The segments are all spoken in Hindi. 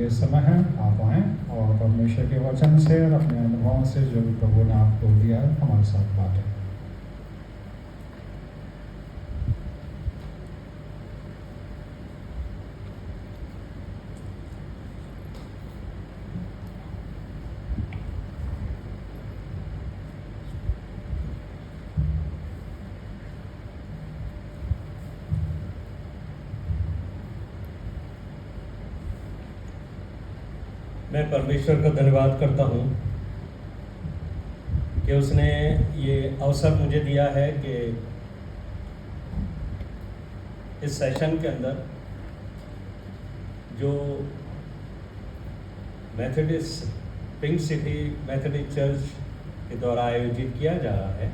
लिए समय है, आप आएँ और परमेश्वर के वचन से और अपने अनुभवों से जो भी प्रभु ने आपको दिया है हमारे साथ बांटें। मैं परमेश्वर का धन्यवाद करता हूँ कि उसने ये अवसर मुझे दिया है कि इस सेशन के अंदर जो Methodist pink city Methodist church के द्वारा आयोजित किया जा रहा है,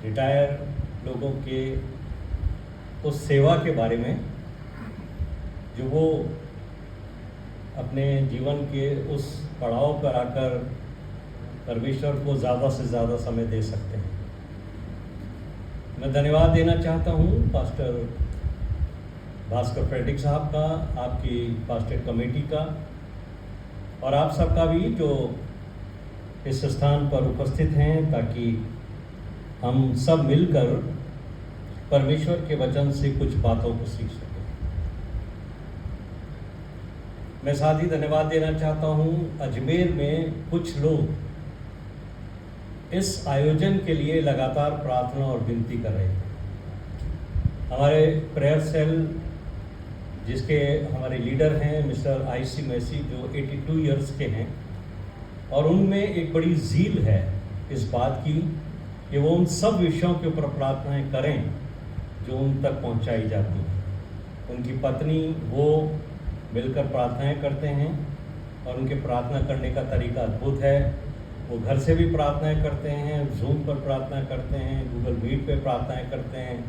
रिटायर लोगों के उस सेवा के बारे में जो वो अपने जीवन के उस पड़ाव पर आकर परमेश्वर को ज़्यादा से ज़्यादा समय दे सकते हैं। मैं धन्यवाद देना चाहता हूँ पास्टर भास्कर फ्रेडरिक साहब का, आपकी पास्टर कमेटी का और आप सबका भी जो इस स्थान पर उपस्थित हैं, ताकि हम सब मिलकर परमेश्वर के वचन से कुछ बातों को सीख सकें। मैं साथ ही धन्यवाद देना चाहता हूँ अजमेर में कुछ लोग इस आयोजन के लिए लगातार प्रार्थना और विनती कर रहे हैं। हमारे प्रेयर सेल जिसके हमारे लीडर हैं मिस्टर IC मैसी, जो 82 इयर्स के हैं, और उनमें एक बड़ी ज़ील है इस बात की कि वो उन सब विषयों के ऊपर प्रार्थनाएं करें जो उन तक पहुंचाई जाती हैं। उनकी पत्नी वो मिलकर प्रार्थनाएं करते हैं और उनके प्रार्थना करने का तरीका अद्भुत है। वो घर से भी प्रार्थनाएं करते हैं, जूम पर प्रार्थना करते हैं, गूगल मीट पे प्रार्थनाएं करते हैं,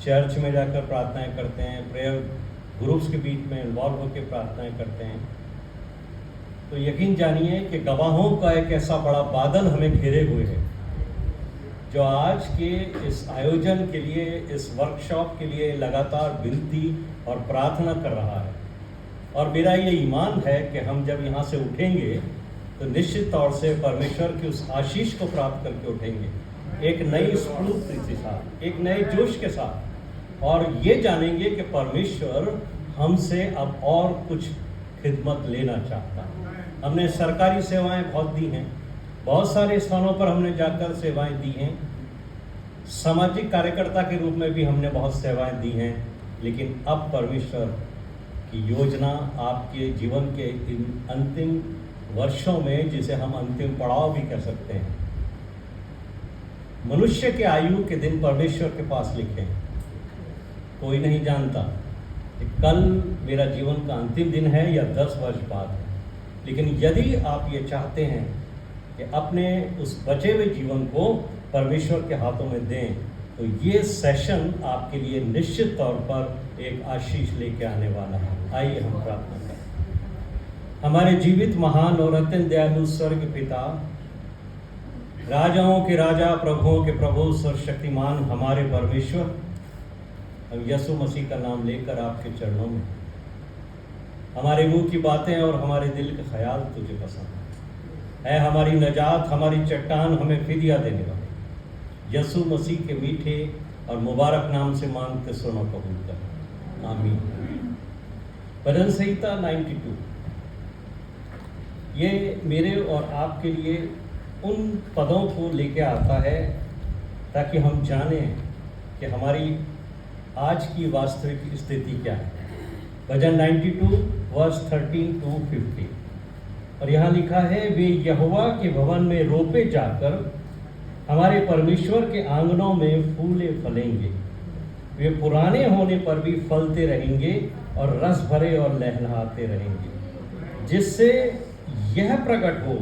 चर्च में जाकर प्रार्थनाएं करते हैं, प्रेयर ग्रुप्स के बीच में इन्वॉल्व होकर प्रार्थनाएं करते हैं। तो यकीन जानिए कि गवाहों का एक ऐसा बड़ा बादल हमें घेरे हुए है जो आज के इस आयोजन के लिए, इस वर्कशॉप के लिए लगातार विनती और प्रार्थना कर रहा है। और मेरा ये ईमान है कि हम जब यहाँ से उठेंगे तो निश्चित तौर से परमेश्वर की उस आशीष को प्राप्त करके उठेंगे, एक नई स्फूर्ति के साथ, एक नए जोश के साथ, और ये जानेंगे कि परमेश्वर हमसे अब और कुछ खिदमत लेना चाहता है। हमने सरकारी सेवाएं बहुत दी हैं, बहुत सारे स्थानों पर हमने जाकर सेवाएं दी हैं, सामाजिक कार्यकर्ता के रूप में भी हमने बहुत सेवाएं दी हैं, लेकिन अब परमेश्वर की योजना आपके जीवन के इन अंतिम वर्षों में, जिसे हम अंतिम पड़ाव भी कह सकते हैं, मनुष्य के आयु के दिन परमेश्वर के पास लिखे हैं। कोई नहीं जानता कि कल मेरा जीवन का अंतिम दिन है या 10 वर्ष बाद है, लेकिन यदि आप ये चाहते हैं कि अपने उस बचे हुए जीवन को परमेश्वर के हाथों में दें, तो ये सेशन आपके लिए निश्चित तौर पर एक आशीष लेके आने वाला है। आइए हम प्रार्थना करें। हमारे जीवित महान और अत्यंत दयालु स्वर्ग पिता, राजाओं के राजा, प्रभुओं के प्रभु, सर्वशक्तिमान हमारे परमेश्वर, हम यीशु मसीह का नाम लेकर आपके चरणों में, हमारे मुंह की बातें और हमारे दिल के ख्याल तुझे पसंद है। हमारी नजात, हमारी चट्टान, हमें फिदिया देने वाले यीशु मसीह के मीठे और मुबारक नाम से मांगते सुनो कबूल कर, आमीन। भजन संहिता 92 ये मेरे और आपके लिए उन पदों को लेके आता है ताकि हम जानें कि हमारी आज की वास्तविक स्थिति क्या है। भजन 92 वर्स 13 to 50, और यहाँ लिखा है, वे यहोवा के भवन में रोपे जाकर हमारे परमेश्वर के आंगनों में फूले फलेंगे। वे पुराने होने पर भी फलते रहेंगे और रस भरे और लहलहाते रहेंगे, जिससे यह प्रकट हो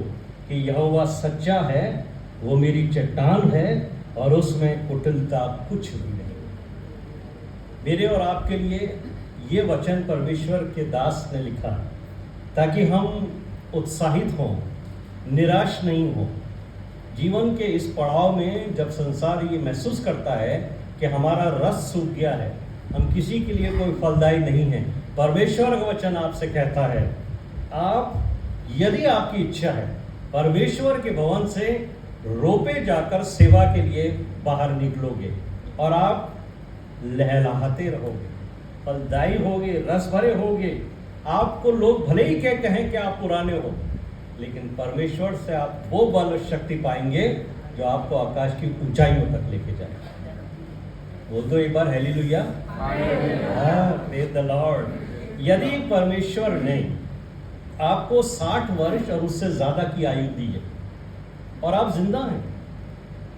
कि यहोवा सच्चा है, वो मेरी चट्टान है और उसमें कुटिलता कुछ भी नहीं। मेरे और आपके लिए ये वचन परमेश्वर के दास ने लिखा ताकि हम उत्साहित हों, निराश नहीं हों। जीवन के इस पड़ाव में जब संसार ये महसूस करता है कि हमारा रस सूख गया है, हम किसी के लिए कोई फलदायी नहीं है, परमेश्वर का वचन आपसे कहता है, आप यदि आपकी इच्छा है परमेश्वर के भवन से रोपे जाकर सेवा के लिए बाहर निकलोगे और आप लहलहाते रहोगे, फलदायी होगे, रस भरे होगे। आपको लोग भले ही कहें कि आप पुराने हो, लेकिन परमेश्वर से आप वो बल और शक्ति पाएंगे जो आपको आकाश की ऊंचाइयों तक लेके जाएगा। बोल दो एक बार हालेलुया। Praise the Lord. यदि परमेश्वर ने आपको 60 वर्ष और उससे ज्यादा की आयु दी है और आप जिंदा हैं,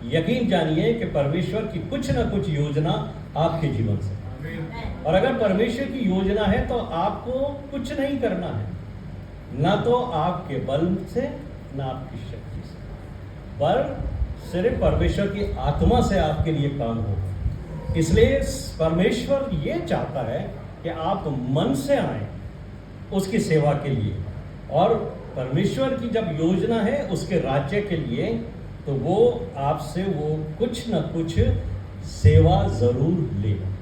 यकीन जानिए कि परमेश्वर की कुछ ना कुछ योजना आपके जीवन से। और अगर परमेश्वर की योजना है तो आपको कुछ नहीं करना है, ना तो आपके बल से ना आपकी शक्ति से, पर सिर्फ परमेश्वर की आत्मा से आपके लिए काम होगा। इसलिए परमेश्वर ये चाहता है कि आप मन से आए उसकी सेवा के लिए, और परमेश्वर की जब योजना है उसके राज्य के लिए, तो वो आपसे वो कुछ न कुछ सेवा जरूर लेगा।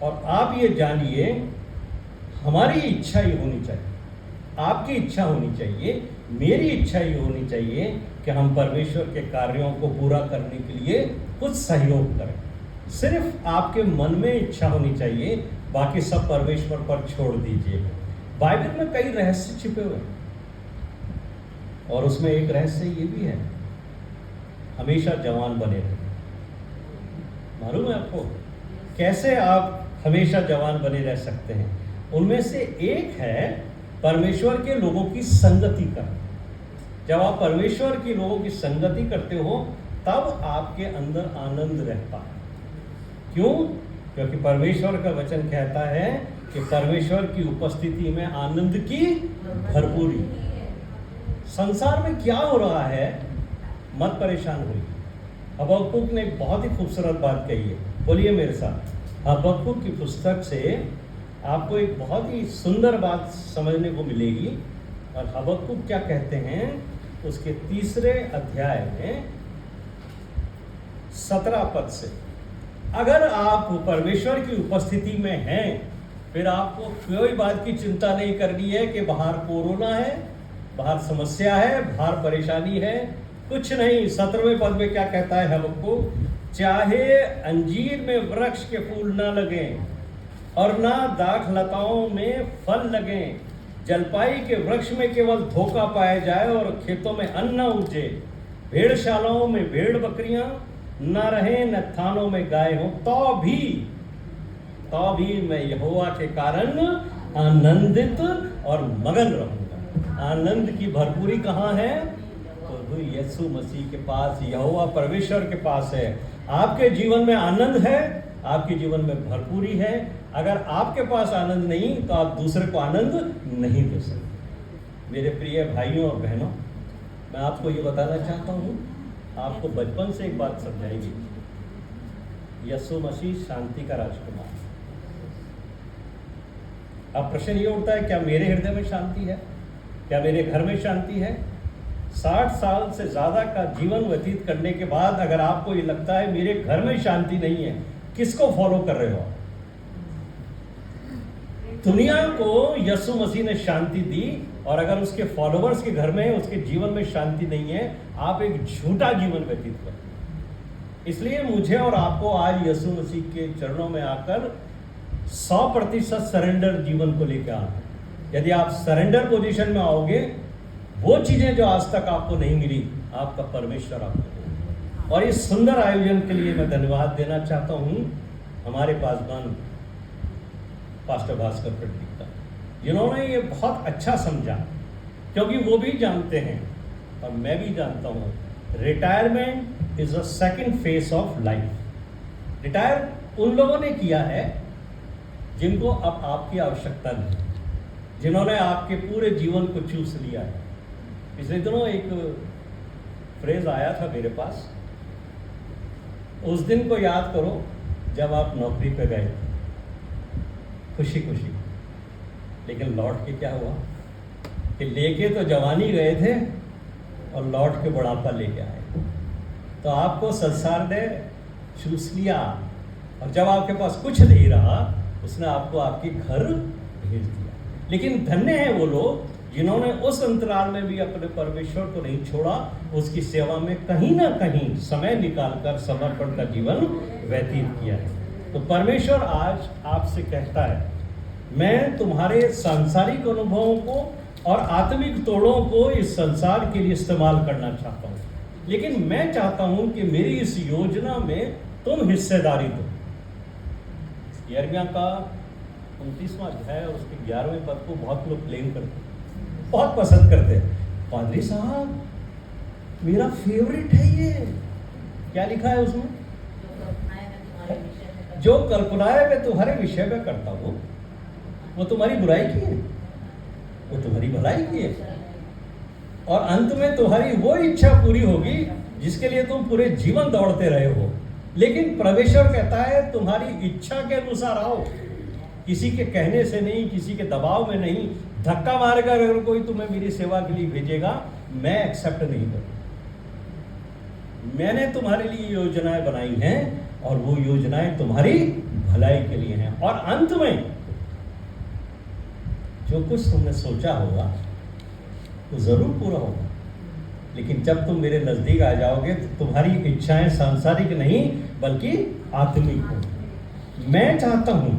और आप ये जानिए, हमारी इच्छा ये होनी चाहिए, आपकी इच्छा होनी चाहिए, मेरी इच्छा ये होनी चाहिए कि हम परमेश्वर के कार्यों को पूरा करने के लिए कुछ सहयोग करें। सिर्फ आपके मन में इच्छा होनी चाहिए, बाकी सब परमेश्वर पर छोड़ दीजिए। बाइबल में कई रहस्य छिपे हुए हैं, और उसमें एक रहस्य ये भी है, हमेशा जवान बने रहें। मालूम है आपको कैसे आप हमेशा जवान बने रह सकते हैं? उनमें से एक है परमेश्वर के लोगों की संगति करना। जब आप परमेश्वर के लोगों की संगति करते हो तब आपके अंदर आनंद रहता है। क्यों? क्योंकि परमेश्वर का वचन कहता है कि परमेश्वर की उपस्थिति में आनंद की भरपूरी। संसार में क्या हो रहा है, मत परेशान होइए। हबक्कुक ने एक बहुत ही खूबसूरत बात कही है, बोलिए मेरे साथ। हबक्कुक की पुस्तक से आपको एक बहुत ही सुंदर बात समझने को मिलेगी। और हबक्कुक क्या कहते हैं, उसके 3 अध्याय में 17 पद से, अगर आप परमेश्वर की उपस्थिति में हैं, फिर आपको कोई बात की चिंता नहीं करनी है कि बाहर कोरोना है, बाहर समस्या है, बाहर परेशानी है, कुछ नहीं। 17वें पद में क्या कहता है हबक्कुक, चाहे अंजीर में वृक्ष के फूल ना लगें और ना दाख लताओं में फल लगें, जलपाई के वृक्ष में केवल धोखा पाया जाए और खेतों में अन्न न उपजे, भेड़शालाओं में भेड़ बकरियां न रहें, न थानों में गाय हो, तो भी मैं यहोवा के कारण आनंदित और मगन रहूंगा। आनंद की भरपूरी कहाँ है? तो यीशु मसीह के पास, यहोवा परमेश्वर के पास है। आपके जीवन में आनंद है, आपके जीवन में भरपूरी है। अगर आपके पास आनंद नहीं तो आप दूसरे को आनंद नहीं दे सकते। मेरे प्रिय भाइयों और बहनों, मैं आपको ये बताना चाहता हूँ, आपको बचपन से एक बात समझाएगी, यीशु मसीह शांति का राजकुमार। अब प्रश्न ये उठता है, क्या मेरे हृदय में शांति है? क्या मेरे घर में शांति है? 60 साल से ज़्यादा का जीवन व्यतीत करने के बाद अगर आपको ये लगता है मेरे घर में शांति नहीं है, किसको फॉलो कर रहे हो? दुनिया को यीशु मसीह ने शांति दी, और अगर उसके फॉलोअर्स के घर में, उसके जीवन में शांति नहीं है, आप एक झूठा जीवन व्यतीत कर। इसलिए मुझे और आपको आज यीशु मसीह के चरणों में आकर 100% सरेंडर जीवन को लेकर आना। यदि आप सरेंडर पोजीशन में आओगे, वो चीजें जो आज तक आपको नहीं मिली, आपका परमेश्वर आपको देगा। और इस सुंदर आयोजन के लिए मैं धन्यवाद देना चाहता हूं हमारे पासवान पास्टर भास्कर पट्टी का, जिन्होंने ये बहुत अच्छा समझा, क्योंकि वो भी जानते हैं और मैं भी जानता हूं, retirement is a second phase of life. Retire उन लोगों ने किया है जिनको अब आपकी आवश्यकता नहीं, जिन्होंने आपके पूरे जीवन को चूस लिया है। पिछले दिनों एक फ्रेज आया था मेरे पास, उस दिन को याद करो जब आप नौकरी पे गए खुशी खुशी, लेकिन लौट के क्या हुआ कि लेके तो जवानी गए थे और लौट के बुढ़ापा लेके आए। तो आपको संसार ने चूस लिया, और जब आपके पास कुछ नहीं रहा, उसने आपको आपके घर भेज दिया। लेकिन धन्य है वो लोग जिन्होंने उस अंतराल में भी अपने परमेश्वर को नहीं छोड़ा, उसकी सेवा में कहीं ना कहीं समय निकालकर समर्पण का जीवन व्यतीत किया है। तो परमेश्वर आज आपसे कहता है, मैं तुम्हारे सांसारिक अनुभवों को और आत्मिक तोड़ों को इस संसार के लिए इस्तेमाल करना चाहता हूँ, लेकिन मैं चाहता हूँ कि मेरी इस योजना में तुम हिस्सेदारी दो। यिर्मयाह का 29वां अध्याय और उसके 11वें पद को बहुत लोग क्लेम करते हैं, बहुत पसंद करते हैं। पादरी साहब, मेरा फेवरेट है ये। क्या लिखा है उसमें? जो कल्पनाएं मैं तुम्हारे विषय में करता हूं वो तुम्हारी बुराई की है, वो तुम्हारी भलाई की है, और अंत में तुम्हारी वो इच्छा पूरी होगी जिसके लिए तुम पूरे जीवन दौड़ते रहे हो। लेकिन परमेश्वर कहता है तुम्हारी इच्छा के अनुसार आओ, किसी के कहने से नहीं, किसी के दबाव में नहीं। धक्का मारकर अगर कोई तुम्हें मेरी सेवा के लिए भेजेगा, मैं एक्सेप्ट नहीं करूंगा। मैंने तुम्हारे लिए योजनाएं बनाई हैं और वो योजनाएं तुम्हारी भलाई के लिए हैं, और अंत में जो कुछ तुमने सोचा होगा तो जरूर पूरा होगा। लेकिन जब तुम मेरे नजदीक आ जाओगे तो तुम्हारी इच्छाएं सांसारिक नहीं बल्कि आत्मिक होंगी। मैं चाहता हूं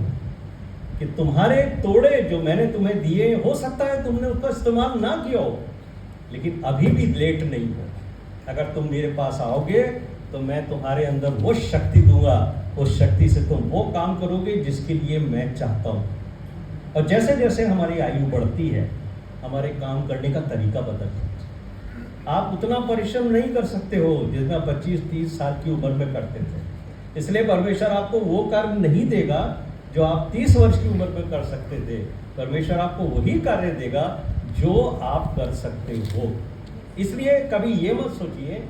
कि तुम्हारे तोड़े जो मैंने तुम्हें दिए, हो सकता है तुमने उसका इस्तेमाल ना किया हो, लेकिन अभी भी लेट नहीं हो। अगर तुम मेरे पास आओगे तो मैं तुम्हारे अंदर वो शक्ति दूंगा, उस शक्ति से तुम वो काम करोगे जिसके लिए मैं चाहता हूँ। और जैसे जैसे हमारी आयु बढ़ती है, हमारे काम करने का तरीका बदलता है। आप उतना परिश्रम नहीं कर सकते हो जितना 25-30 साल की उम्र में करते थे, इसलिए परमेश्वर आपको वो कार्य नहीं देगा जो आप 30 वर्ष की उम्र में कर सकते थे। परमेश्वर आपको वही कार्य देगा जो आप कर सकते हो। इसलिए कभी ये मत सोचिए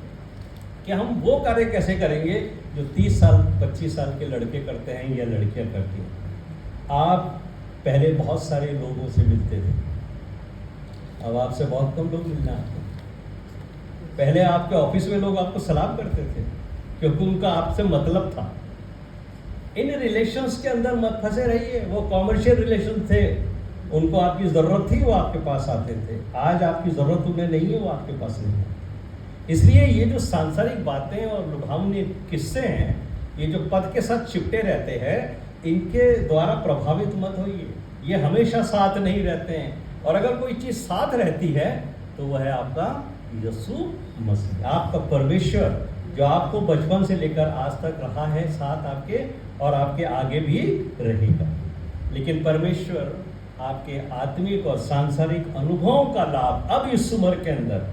कि हम वो कार्य कैसे करेंगे जो 30 साल 25 साल के लड़के करते हैं या लड़कियां करती हैं। आप पहले बहुत सारे लोगों से मिलते थे, अब आपसे बहुत कम लोग मिलना आपको। पहले आपके ऑफिस में लोग आपको सलाम करते थे क्योंकि उनका आपसे मतलब था। इन रिलेशंस के अंदर मत फंसे रहिए। वो कॉमर्शियल रिलेशन थे, उनको आपकी ज़रूरत थी, वो आपके पास आते थे। आज आपकी ज़रूरत उन्हें नहीं है, वो आपके पास नहीं है। इसलिए ये जो सांसारिक बातें और लुभावनी किस्से हैं, ये जो पद के साथ चिपटे रहते हैं, इनके द्वारा प्रभावित मत होइए। ये हमेशा साथ नहीं रहते हैं, और अगर कोई चीज़ साथ रहती है तो वह है आपका यीशु मसीह, आपका परमेश्वर, जो आपको बचपन से लेकर आज तक रहा है साथ आपके, और आपके आगे भी रहेगा। लेकिन परमेश्वर आपके आत्मिक और सांसारिक अनुभवों का लाभ अब इस उम्र के अंदर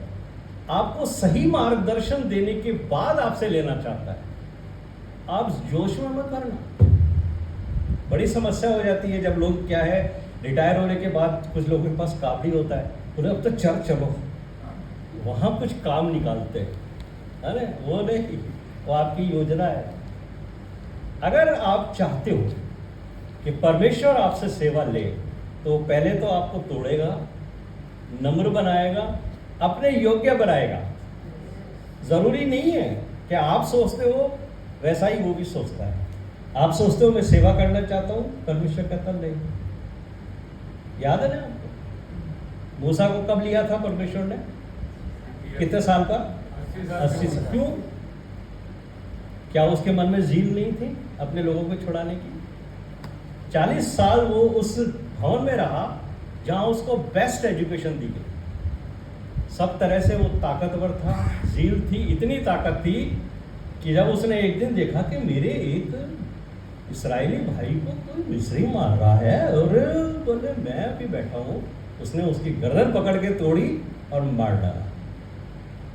आपको सही मार्गदर्शन देने के बाद आपसे लेना चाहता है। आप जोश में मत करना। बड़ी समस्या हो जाती है जब लोग क्या है, रिटायर होने के बाद कुछ लोगों के पास काम नहीं होता है, उन्हें अब तो चर्च चलो, वहाँ कुछ काम निकालते हैं। अरे वो नहीं, वो आपकी योजना है। अगर आप चाहते हो कि परमेश्वर आपसे सेवा ले, तो पहले तो आपको तोड़ेगा, नम्र बनाएगा, अपने योग्य बनाएगा। जरूरी नहीं है कि आप सोचते हो वैसा ही वो भी सोचता है। आप सोचते हो मैं सेवा करना चाहता हूं, परमेश्वर कहता नहीं। याद है ना आपको, मूसा को कब लिया था परमेश्वर ने? कितने साल का? 80 साल। क्यों? क्या उसके मन में जील नहीं थी अपने लोगों को छुड़ाने की? 40 साल वो उस भवन में रहा जहां उसको बेस्ट एजुकेशन दी गई। सब तरह से वो ताकतवर था, जील थी, इतनी ताकत थी कि जब उसने एक दिन देखा कि मेरे एक इस्राएली भाई को कोई मिस्री मार रहा है, और बोले मैं अभी बैठा हूँ, उसने उसकी गर्दन पकड़ के तोड़ी और मार डाला।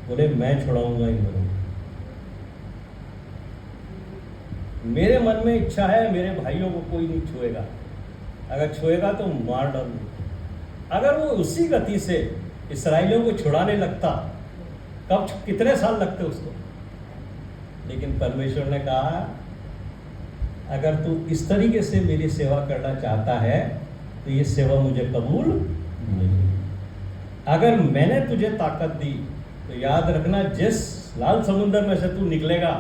बोले मैं छुड़ाऊंगा इन लोगों को। मेरे मन में इच्छा है मेरे भाइयों को कोई नहीं छुएगा, अगर छुएगा तो मार डालूंगा। अगर वो उसी गति से इस्राएलियों को छुड़ाने लगता, कब कितने साल लगते उसको? लेकिन परमेश्वर ने कहा अगर तू इस तरीके से मेरी सेवा करना चाहता है तो ये सेवा मुझे कबूल नहीं। अगर मैंने तुझे ताकत दी तो याद रखना, जिस लाल समुद्र में से तू निकलेगा,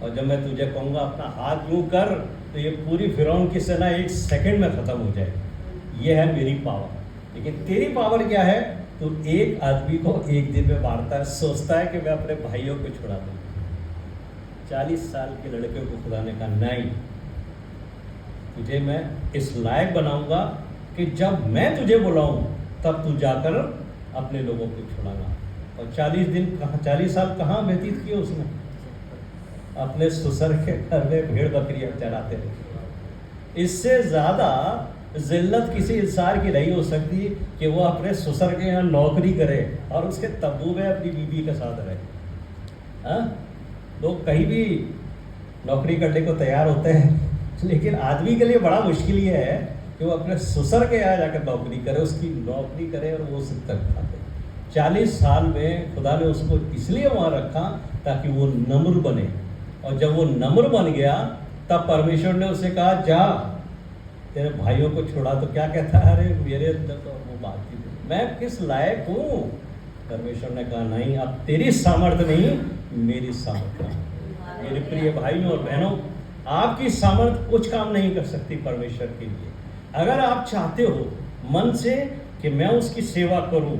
और जब मैं तुझे कहूँगा अपना हाथ यूं कर तो ये पूरी फिरौन की सेना 1 सेकंड में ख़त्म हो जाएगी। ये है मेरी पावर। लेकिन तेरी पावर क्या है? तो एक आदमी को 1 दिन में मारता है, सोचता है कि मैं अपने भाइयों को छुड़ा दूँ। 40 साल के लड़के को खुदा ने कहा नहीं, तुझे मैं इस लायक बनाऊंगा कि जब मैं तुझे बुलाऊं तब तू जाकर अपने लोगों को छुड़ाना। और 40 साल कहाँ व्यतीत किए उसने? अपने ससुर के घर में भेड़ बकरियां चराते रहे। इससे ज़्यादा जिल्लत किसी इंसान की नहीं हो सकती कि वो अपने ससुर के यहाँ नौकरी करे और उसके तब्बू में अपनी बीवी के साथ रहे। हाँ, लोग कहीं भी नौकरी करने को तैयार होते हैं, लेकिन आदमी के लिए बड़ा मुश्किल ये है कि वो अपने ससुर के यहाँ जाकर नौकरी करे, उसकी नौकरी करे और वो उसे तनख्वाह दे। 40 साल में खुदा ने उसको इसलिए वहाँ रखा ताकि वो नम्र बने, और जब वो नम्र बन गया तब परमेश्वर ने उसे कहा जा तेरे भाइयों को छोड़ा। तो क्या कहता है? अरे मेरे अंदर तो वो बात ही नहीं, मैं किस लायक हूँ? परमेश्वर ने कहा नहीं, अब तेरी सामर्थ्य नहीं, मेरी सामर्थ्य। मेरे प्रिय भाइयों और बहनों, आपकी सामर्थ्य कुछ काम नहीं कर सकती परमेश्वर के लिए। अगर आप चाहते हो मन से कि मैं उसकी सेवा करूं,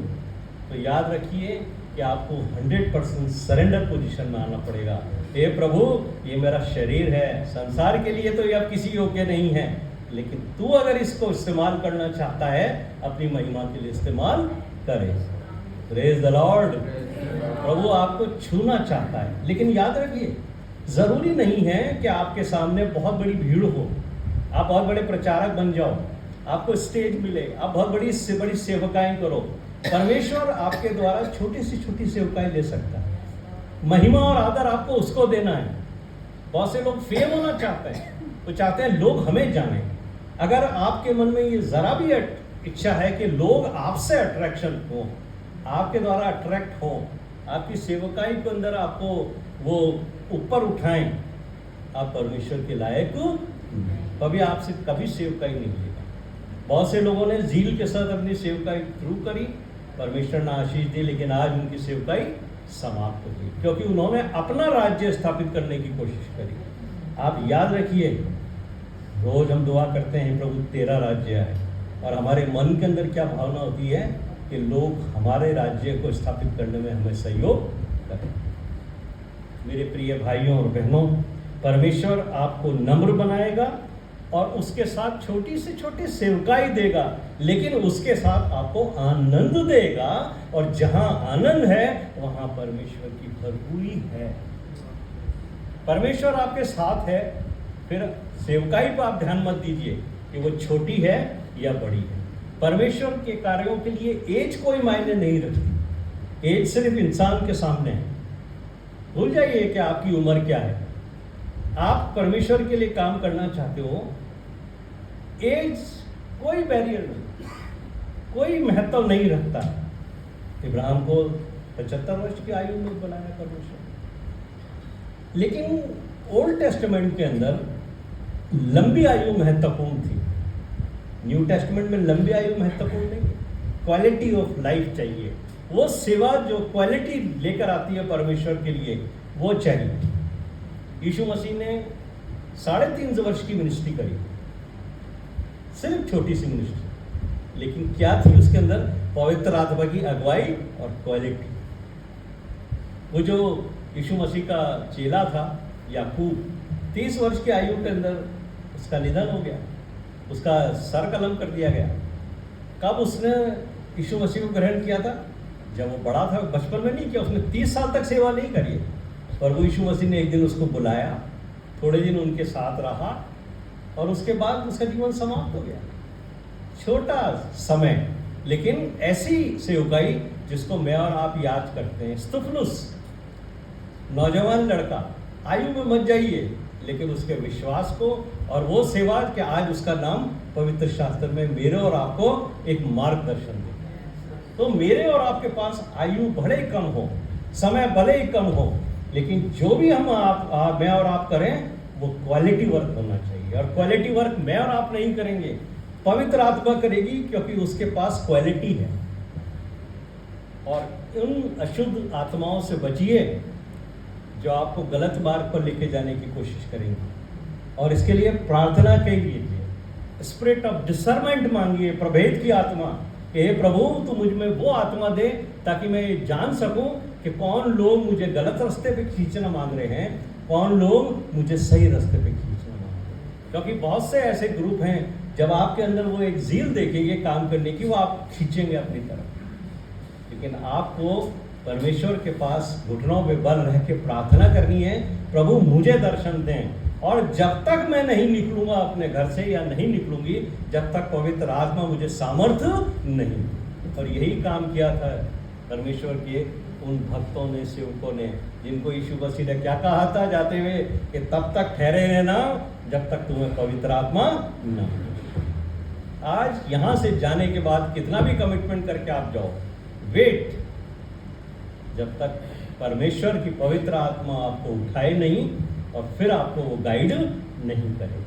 तो याद रखिए कि आपको 100% सरेंडर पोजीशन में आना पड़ेगा। हे प्रभु, ये मेरा शरीर है, संसार के लिए तो ये अब किसी योग्य नहीं है, लेकिन तू अगर इसको इस्तेमाल करना चाहता है अपनी महिमा के लिए इस्तेमाल करे। Praise the Lord. प्रभु आपको छूना चाहता है, लेकिन याद रखिए ज़रूरी नहीं है कि आपके सामने बहुत बड़ी भीड़ हो, आप बहुत बड़े प्रचारक बन जाओ, आपको स्टेज मिले, आप बहुत बड़ी से बड़ी सेवकाएं करो। परमेश्वर आपके द्वारा छोटी से छोटी सेवकाएं ले सकता है। महिमा और आदर आपको उसको देना है। बहुत से लोग फेम होना चाहते हैं, वो चाहते हैं लोग हमें जाने। अगर आपके मन में ये ज़रा भी इच्छा है कि लोग आपसे अट्रैक्शन हो, आपके द्वारा अट्रैक्ट हो, आपकी सेवकाई के अंदर आपको वो ऊपर उठाएं, आप परमेश्वर के लायक कभी आपसे कभी सेवकाई नहीं लेगा। बहुत से लोगों ने झील के साथ अपनी सेवकाई शुरू करी, परमेश्वर ने आशीष दी, लेकिन आज उनकी सेवकाई समाप्त हो गई क्योंकि उन्होंने अपना राज्य स्थापित करने की कोशिश करी। आप याद रखिए, रोज हम दुआ करते हैं प्रभु तेरा राज्य आए, और हमारे मन के अंदर क्या भावना होती है कि लोग हमारे राज्य को स्थापित करने में हमें सहयोग करें। मेरे प्रिय भाइयों और बहनों, परमेश्वर आपको नम्र बनाएगा और उसके साथ छोटी से छोटी सेवकाई देगा, लेकिन उसके साथ आपको आनंद देगा, और जहां आनंद है वहां परमेश्वर की भरपूरी है। परमेश्वर आपके साथ है। फिर सेवकाई पर आप ध्यान मत दीजिए कि वो छोटी है या बड़ी है। परमेश्वर के कार्यों के लिए एज कोई मायने नहीं रखती। एज सिर्फ इंसान के सामने है। भूल जाइए कि आपकी उम्र क्या है। आप परमेश्वर के लिए काम करना चाहते हो, एज कोई बैरियर नहीं, कोई महत्व नहीं रखता। इब्राहिम को 75 वर्ष की आयु में बनाया परमेश्वर, लेकिन ओल्ड टेस्टामेंट के अंदर लंबी आयु महत्वपूर्ण थी। न्यू टेस्टामेंट में लंबी आयु महत्वपूर्ण नहीं, क्वालिटी ऑफ लाइफ चाहिए। वो सेवा जो क्वालिटी लेकर आती है परमेश्वर के लिए, वो चाहिए। यीशु मसीह ने 3.5 वर्ष की मिनिस्ट्री करी, सिर्फ छोटी सी मिनिस्ट्री, लेकिन क्या थी उसके अंदर? पवित्र आत्मा की अगुवाई और क्वालिटी। वो जो यीशु मसीह का चेला था याकूब, 30 वर्ष की आयु के अंदर उसका निधन हो गया, उसका सर कलम कर दिया गया। कब उसने यीशु मसीह को ग्रहण किया था? जब वो बड़ा था, बचपन में नहीं किया उसने। 30 साल तक सेवा नहीं करी, पर वो यीशु मसीह ने एक दिन उसको बुलाया, थोड़े दिन उनके साथ रहा, और उसके बाद उसका जीवन समाप्त हो गया। छोटा समय, लेकिन ऐसी सेवकाई जिसको मैं और आप याद करते हैं। स्तुफनुस, नौजवान लड़का, आयु में मत जाइए, लेकिन उसके विश्वास को और वो सेवा कि आज उसका नाम पवित्र शास्त्र में मेरे और आपको एक मार्गदर्शन देता है। तो मेरे और आपके पास आयु भले ही कम हो, समय भले ही कम हो, लेकिन जो भी हम मैं और आप करें वो क्वालिटी वर्क होना चाहिए। और क्वालिटी वर्क मैं और आप नहीं करेंगे, पवित्र आत्मा करेगी, क्योंकि उसके पास क्वालिटी है। और उन अशुद्ध आत्माओं से बचिए जो आपको गलत मार्ग पर लेके जाने की कोशिश करेंगे। और इसके लिए प्रार्थना कीजिए, स्पिरिट ऑफ डिसर्नमेंट मांगिए, प्रभेद की आत्मा कि हे प्रभु तू मुझ में वो आत्मा दे ताकि मैं ये जान सकूं कि कौन लोग मुझे गलत रास्ते पे खींचना मांग रहे हैं, कौन लोग मुझे सही रास्ते पे खींचना मांग रहे हैं। क्योंकि बहुत से ऐसे ग्रुप हैं, जब आपके अंदर वो एक जील देखेंगे काम करने की, वो आप खींचेंगे अपनी तरफ। लेकिन आपको परमेश्वर के पास घुटनों पे बल रह के प्रार्थना करनी है, प्रभु मुझे दर्शन दें। और जब तक मैं नहीं निकलूंगा अपने घर से या नहीं निकलूंगी, जब तक पवित्र आत्मा मुझे सामर्थ्य नहीं। और यही काम किया था परमेश्वर के उन भक्तों ने, सेवकों ने, जिनको यीशु मसीह ने क्या कहा था जाते हुए कि तब तक ठहरे रहना जब तक तुम्हें पवित्र आत्मा न हो। आज यहां से जाने के बाद कितना भी कमिटमेंट करके आप जाओ, वेट जब तक परमेश्वर की पवित्र आत्मा आपको उठाए नहीं और फिर आपको वो गाइड नहीं करे।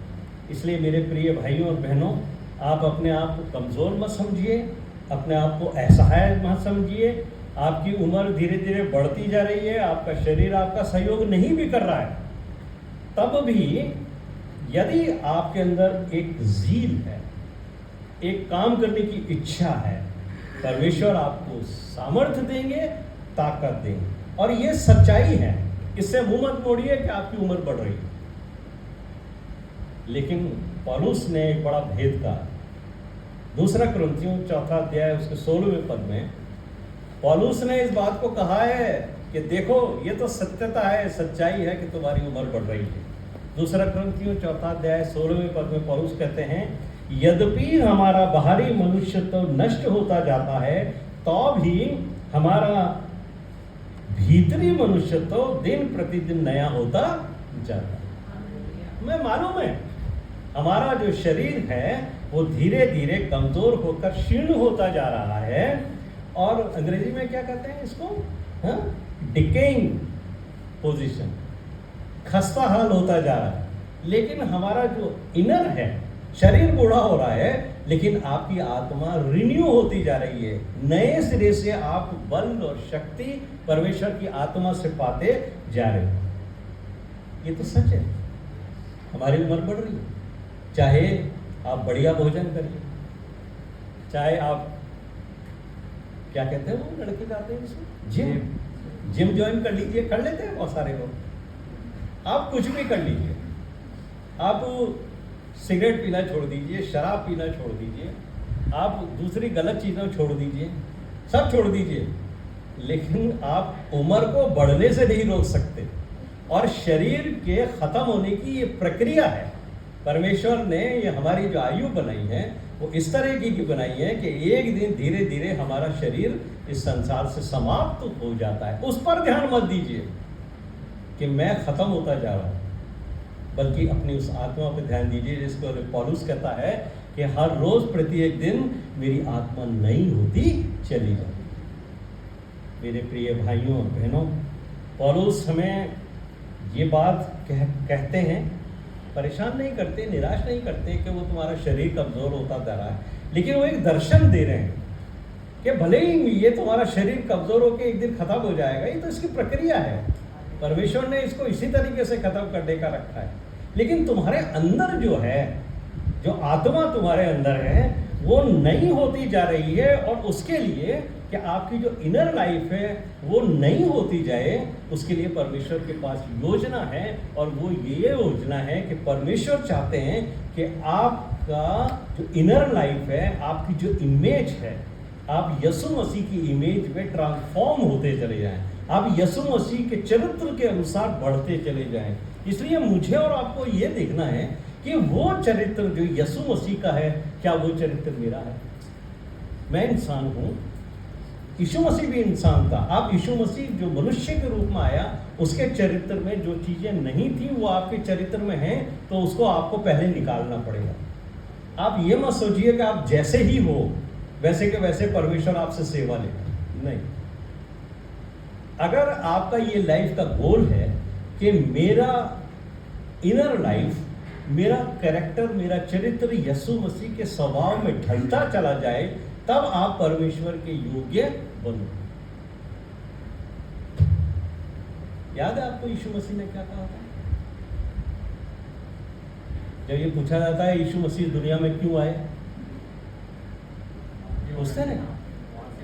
इसलिए मेरे प्रिय भाइयों और बहनों, आप अपने आप को कमज़ोर मत समझिए, अपने आप को असहाय मत समझिए। आपकी उम्र धीरे धीरे बढ़ती जा रही है, आपका शरीर आपका सहयोग नहीं भी कर रहा है, तब भी यदि आपके अंदर एक ज़ील है, एक काम करने की इच्छा है, परमेश्वर आपको सामर्थ्य देंगे, ताकत देंगे। और ये सच्चाई है, इससे मुंह मत मोड़िए कि आपकी उम्र बढ़ रही है। लेकिन पौलुस ने एक बड़ा भेद कहा, दूसरा कुरिन्थियों 4 अध्याय उसके 16वें पद में पौलुस ने इस बात को कहा है कि देखो ये तो सत्यता है, सच्चाई है कि तुम्हारी उम्र बढ़ रही है। दूसरा कुरिन्थियों 4 अध्याय 16वें पद में पौलुस कहते हैं, यद्यपि हमारा बाहरी मनुष्य तो नष्ट होता जाता है, तो भी हमारा भीतरी मनुष्य तो दिन प्रतिदिन नया होता जाता है। हमें मालूम है हमारा जो शरीर है वो धीरे धीरे कमजोर होकर क्षीण होता जा रहा है, और अंग्रेजी में क्या कहते हैं इसको, डिकेइंग पोजीशन, खस्ता हाल होता जा रहा है। लेकिन हमारा जो इनर है, शरीर बूढ़ा हो रहा है, लेकिन आपकी आत्मा रिन्यू होती जा रही है। नए सिरे से आप बल और शक्ति परमेश्वर की आत्मा से पाते जा रहे हैं। ये तो सच है, हमारी उम्र बढ़ रही है। चाहे आप बढ़िया भोजन करिए, चाहे आप क्या कहते हैं वो लड़के जाते हैं इसमें, जिम ज्वाइन कर लीजिए, कर लेते हैं बहुत सारे लोग। आप कुछ भी कर लीजिए, आप सिगरेट पीना छोड़ दीजिए, शराब पीना छोड़ दीजिए, आप दूसरी गलत चीज़ें छोड़ दीजिए, सब छोड़ दीजिए, लेकिन आप उम्र को बढ़ने से नहीं रोक सकते। और शरीर के ख़त्म होने की ये प्रक्रिया है। परमेश्वर ने ये हमारी जो आयु बनाई है वो इस तरह की बनाई है कि एक दिन धीरे धीरे हमारा शरीर इस संसार से समाप्त हो जाता है। उस पर ध्यान मत दीजिए कि मैं ख़त्म होता जा रहा हूँ, बल्कि अपनी उस आत्मा पर ध्यान दीजिए जिसको पौलुस कहता है कि हर रोज़ प्रत्येक दिन मेरी आत्मा नई होती चली जाती। मेरे प्रिय भाइयों और बहनों, पौलुस हमें ये बात कहते हैं, परेशान नहीं करते, निराश नहीं करते कि वो तुम्हारा शरीर कमज़ोर होता जा रहा है, लेकिन वो एक दर्शन दे रहे हैं कि भले ही ये तुम्हारा शरीर कमज़ोर होकर एक दिन ख़त्म हो जाएगा, ये तो इसकी प्रक्रिया है, परमेश्वर ने इसको इसी तरीके से ख़त्म करने का रखा है। लेकिन तुम्हारे अंदर जो है, जो आत्मा तुम्हारे अंदर है, वो नई होती जा रही है, और उसके लिए कि आपकी जो इनर लाइफ है वो नई होती जाए, उसके लिए परमेश्वर के पास योजना है। और वो ये योजना है कि परमेश्वर चाहते हैं कि आपका जो इनर लाइफ है, आपकी जो इमेज है, आप यीशु मसीह की इमेज में ट्रांसफॉर्म होते चले जाएं, आप यीशु मसीह के चरित्र के अनुसार बढ़ते चले जाएं। इसलिए मुझे और आपको ये देखना है कि वो चरित्र जो यीशु मसीह का है, क्या वो चरित्र मेरा है। मैं इंसान हूँ, यीशु मसीह भी इंसान था। आप यीशु मसीह जो मनुष्य के रूप में आया, उसके चरित्र में जो चीज़ें नहीं थी वो आपके चरित्र में हैं, तो उसको आपको पहले निकालना पड़ेगा। आप ये मत सोचिए कि आप जैसे ही हो वैसे के वैसे परमेश्वर आपसे सेवा लेगा, नहीं। अगर आपका ये लाइफ का गोल है कि मेरा इनर लाइफ, मेरा कैरेक्टर, मेरा चरित्र यीशु मसीह के स्वभाव में ढलता चला जाए, तब आप परमेश्वर के योग्य बनो। याद है आपको यीशु मसीह ने क्या कहा था? जब ये पूछा जाता है यीशु मसीह दुनिया में क्यों आए, पूछते ना,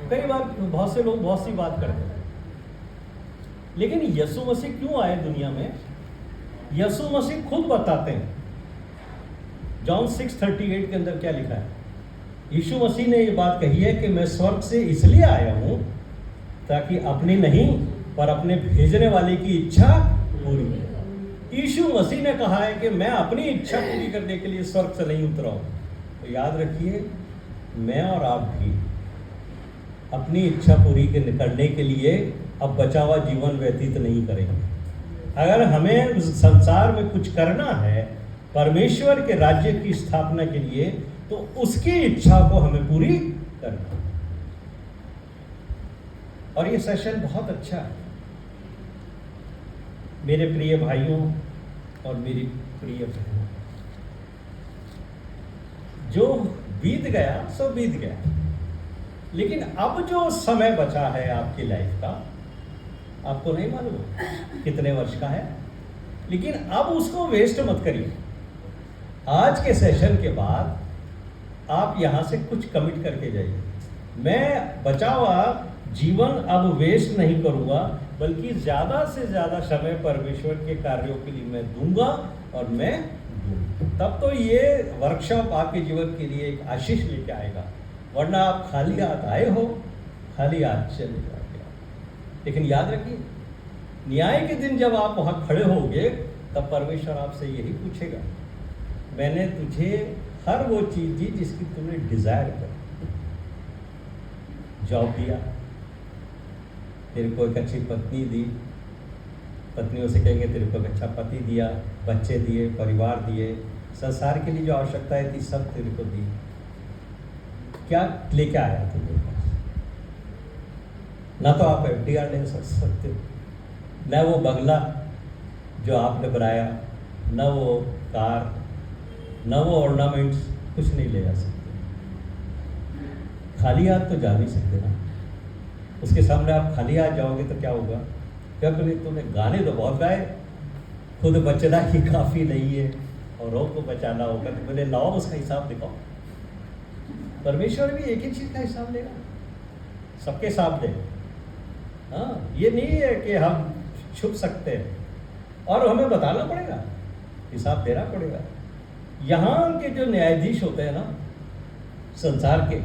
कई बार बहुत से लोग बहुत सी बात करते हैं, लेकिन यीशु मसीह क्यों आए दुनिया में, यीशु मसीह खुद बताते हैं। जॉन 6:38 के अंदर क्या लिखा है? यीशु मसीह ने ये बात कही है कि मैं स्वर्ग से इसलिए आया हूं ताकि अपनी नहीं पर अपने भेजने वाले की इच्छा पूरी हो। यीशु मसीह ने कहा है कि मैं अपनी इच्छा पूरी करने के लिए स्वर्ग से नहीं उतरा हूं। तो याद रखिए, मैं और आप भी अपनी इच्छा पूरी करने के लिए अब बचा हुआ जीवन व्यतीत नहीं करेंगे। अगर हमें उस संसार में कुछ करना है परमेश्वर के राज्य की स्थापना के लिए, तो उसकी इच्छा को हमें पूरी करना। और ये सेशन बहुत अच्छा है मेरे प्रिय भाइयों और मेरी प्रिय बहनों। जो बीत गया सो बीत गया, लेकिन अब जो समय बचा है आपकी लाइफ का, आपको नहीं मालूम कितने वर्ष का है, लेकिन अब उसको वेस्ट मत करिए। आज के सेशन के बाद आप यहां से कुछ कमिट करके जाइए। मैं बचा हुआ जीवन अब वेस्ट नहीं करूंगा, बल्कि ज्यादा से ज्यादा समय परमेश्वर के कार्यों के लिए मैं दूंगा और मैं दूंगा। तब तो ये वर्कशॉप आपके जीवन के लिए एक आशीष लेके आएगा, वरना आप खाली हाथ आए हो, खाली हाथ चले जाओगे। लेकिन याद रखिए, न्याय के दिन जब आप वहां खड़े होगे, तब परमेश्वर आपसे यही पूछेगा, मैंने तुझे हर वो चीज दी जिसकी तूने डिजायर कर, जॉब दिया, तेरे को एक अच्छी पत्नी दी, पत्नियों से कहेंगे तेरे को एक अच्छा पति दिया, बच्चे दिए, परिवार दिए, संसार के लिए जो आवश्यकताएं थी सब तेरे को दी। क्या लेके आया तू मेरे पास? ना तो आप FDR ले सकते हो, न वो बंगला जो आपने बनाया, न वो कार, न वो ऑर्नामेंट्स, कुछ नहीं ले जा सकते। खाली हाथ तो जा नहीं सकते ना। उसके सामने आप खाली हाथ जाओगे तो क्या होगा? क्या कभी तुमने गाने तो बहुत गाए, खुद बचना ही काफ़ी नहीं है और रोग को बचाना होगा, तो बोले लाओ उसका हिसाब दिखाओ। परमेश्वर भी एक ही चीज़ का हिसाब लेगा, सबके हिसाब दे। हाँ, ये नहीं है कि हम छुप सकते हैं, और हमें बताना पड़ेगा, हिसाब देना पड़ेगा। यहाँ के जो न्यायाधीश होते हैं ना संसार के,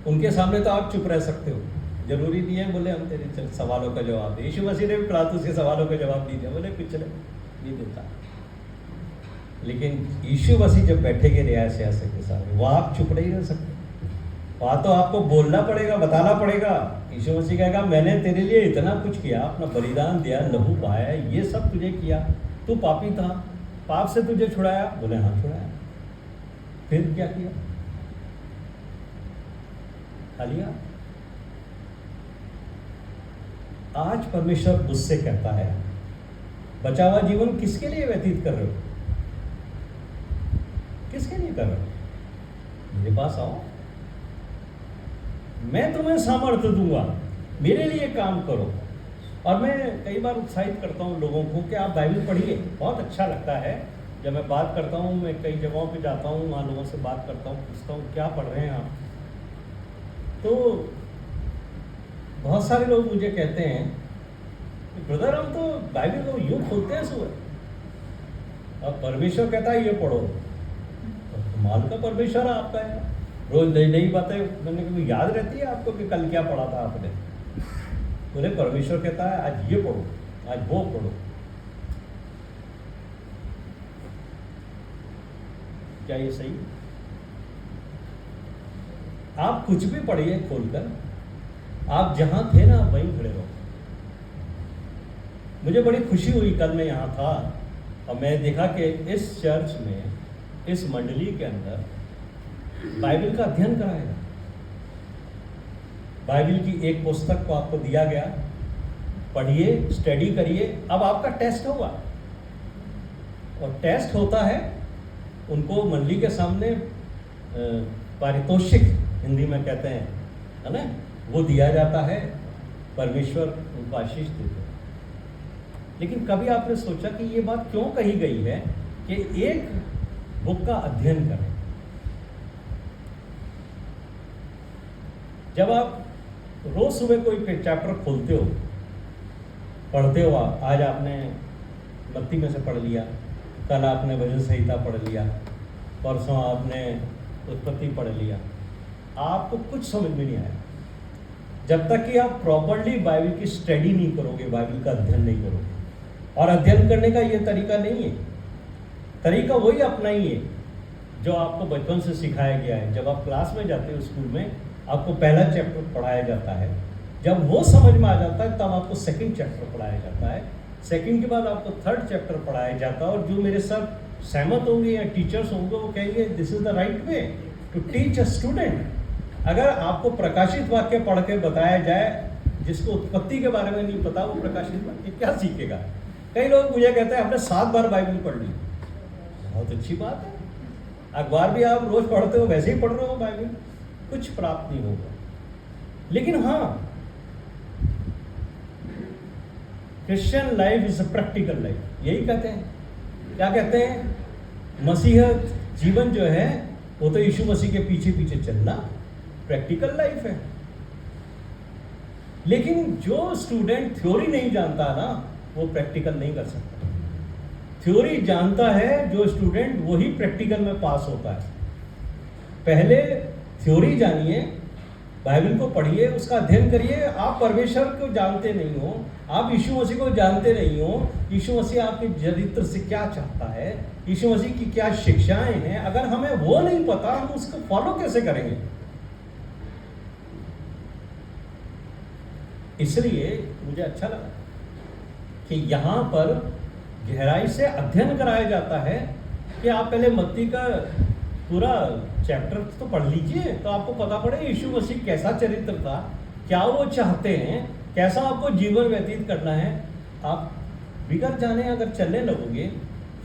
उनके सामने तो आप चुप रह सकते हो, जरूरी नहीं है बोले हम तेरे सवालों का जवाब दे। यीशु मसीह ने भी पिलातुस के सवालों का जवाब नहीं दिया, बोले कुछ नहीं देता। लेकिन यीशु मसीह जब बैठेंगे न्याय सियासत के सामने, वहाँ आप चुप नहीं रह सकते, वहाँ तो आपको बोलना पड़ेगा, बताना पड़ेगा। यीशु मसीह कहेगा मैंने तेरे लिए इतना कुछ किया, अपना बलिदान दिया, लहू बहाया, ये सब तुझे किया, तू पापी था, पाप से तुझे छुड़ाया, बोले हाँ छुड़ाया, फिर क्या किया? खाली हाथ। आज परमेश्वर मुझसे कहता है, बचा हुआ जीवन किसके लिए व्यतीत कर रहे हो? किसके लिए कर रहे हो? मेरे पास आओ, मैं तुम्हें सामर्थ्य दूंगा, मेरे लिए काम करो। और मैं कई बार उत्साहित करता हूँ लोगों को कि आप बाइबल पढ़िए, बहुत अच्छा लगता है। जब मैं बात करता हूँ, मैं कई जगहों पे जाता हूँ, वहाँ लोगों से बात करता हूँ, पूछता हूँ क्या पढ़ रहे हैं आप, तो बहुत सारे लोग मुझे कहते हैं ब्रदर हम तो बाइबल को यूँ खोलते हैं सुबह, अब परमेश्वर कहता है ये पढ़ो, तो कमाल का परमेश्वर आपका है, रोज नई नई बातें मैंने कभी याद रहती है आपको कि कल क्या पढ़ा था आपने? बोले परमेश्वर कहता है आज ये पढ़ो, आज वो पढ़ो। क्या ये सही? आप कुछ भी पढ़िए खोलकर, आप जहां थे ना वहीं खड़े रहो। मुझे बड़ी खुशी हुई, कल मैं यहाँ था और मैं देखा कि इस चर्च में, इस मंडली के अंदर बाइबल का अध्ययन कराएगा। बाइबल की एक पुस्तक को आपको दिया गया, पढ़िए, स्टडी करिए। अब आपका टेस्ट होगा, और टेस्ट होता है, उनको मंडली के सामने पारितोषिक हिंदी में कहते हैं, है ना, वो दिया जाता है, परमेश्वर उनको आशीष देते हैं। लेकिन कभी आपने सोचा कि ये बात क्यों कही गई है कि एक बुक का अध्ययन करें। जब आप रोज सुबह कोई चैप्टर खोलते हो, पढ़ते हो, आज आपने मत्ती में से पढ़ लिया, कल आपने भजन संहिता पढ़ लिया, परसों आपने उत्पत्ति पढ़ लिया, आपको कुछ समझ में नहीं आया जब तक कि आप प्रॉपरली बाइबल की स्टडी नहीं करोगे, बाइबल का अध्ययन नहीं करोगे। और अध्ययन करने का ये तरीका नहीं है, तरीका वही अपनाइए जो आपको बचपन से सिखाया गया है। जब आप क्लास में जाते हो स्कूल में, आपको पहला चैप्टर पढ़ाया जाता है, जब वो समझ में आ जाता है तब आपको सेकंड चैप्टर पढ़ाया जाता है, सेकंड के बाद आपको थर्ड चैप्टर पढ़ाया जाता है। और जो मेरे साथ सहमत होंगे या टीचर्स होंगे वो कहेंगे this is the right way to teach a student. अगर आपको प्रकाशित वाक्य पढ़ के बताया जाए, जिसको उत्पत्ति के बारे में नहीं पता वो प्रकाशित वाक्य क्या सीखेगा। कई लोग मुझे कहते हैं हमने 7 बार बाइबल पढ़ ली, बहुत अच्छी बात है, अखबार भी आप रोज पढ़ते हो, वैसे ही पढ़ रहे हो बाइबल, कुछ प्राप्त नहीं होगा। लेकिन हाँ, Christian life is a practical life, यही कहते हैं। क्या कहते हैं? मसीह जीवन जो है वो तो यीशु मसीह के पीछे पीछे चलना प्रैक्टिकल लाइफ है। लेकिन जो स्टूडेंट थ्योरी नहीं जानता ना, वो प्रैक्टिकल नहीं कर सकता। थ्योरी जानता है जो स्टूडेंट, वही प्रैक्टिकल में पास होता है। पहले थ्योरी जानिए, बाइबल को पढ़िए, उसका अध्ययन करिए। आप परमेश्वर को जानते नहीं हो, आप यीशु मसीह को जानते नहीं हो, यीशु मसीह आपके चरित्र से क्या चाहता है, यीशु मसीह की क्या शिक्षाएं हैं, अगर हमें वो नहीं पता हम उसको फॉलो कैसे करेंगे? इसलिए मुझे अच्छा लगा कि यहाँ पर गहराई से अध्ययन कराया जाता है कि आप पहले मत्ती का पूरा चैप्टर तो पढ़ लीजिए, तो आपको पता पड़े यीशु मसीह कैसा चरित्र था, क्या वो चाहते हैं, कैसा आपको जीवन व्यतीत करना है। आप बिगड़ जाने अगर चलने लगोगे,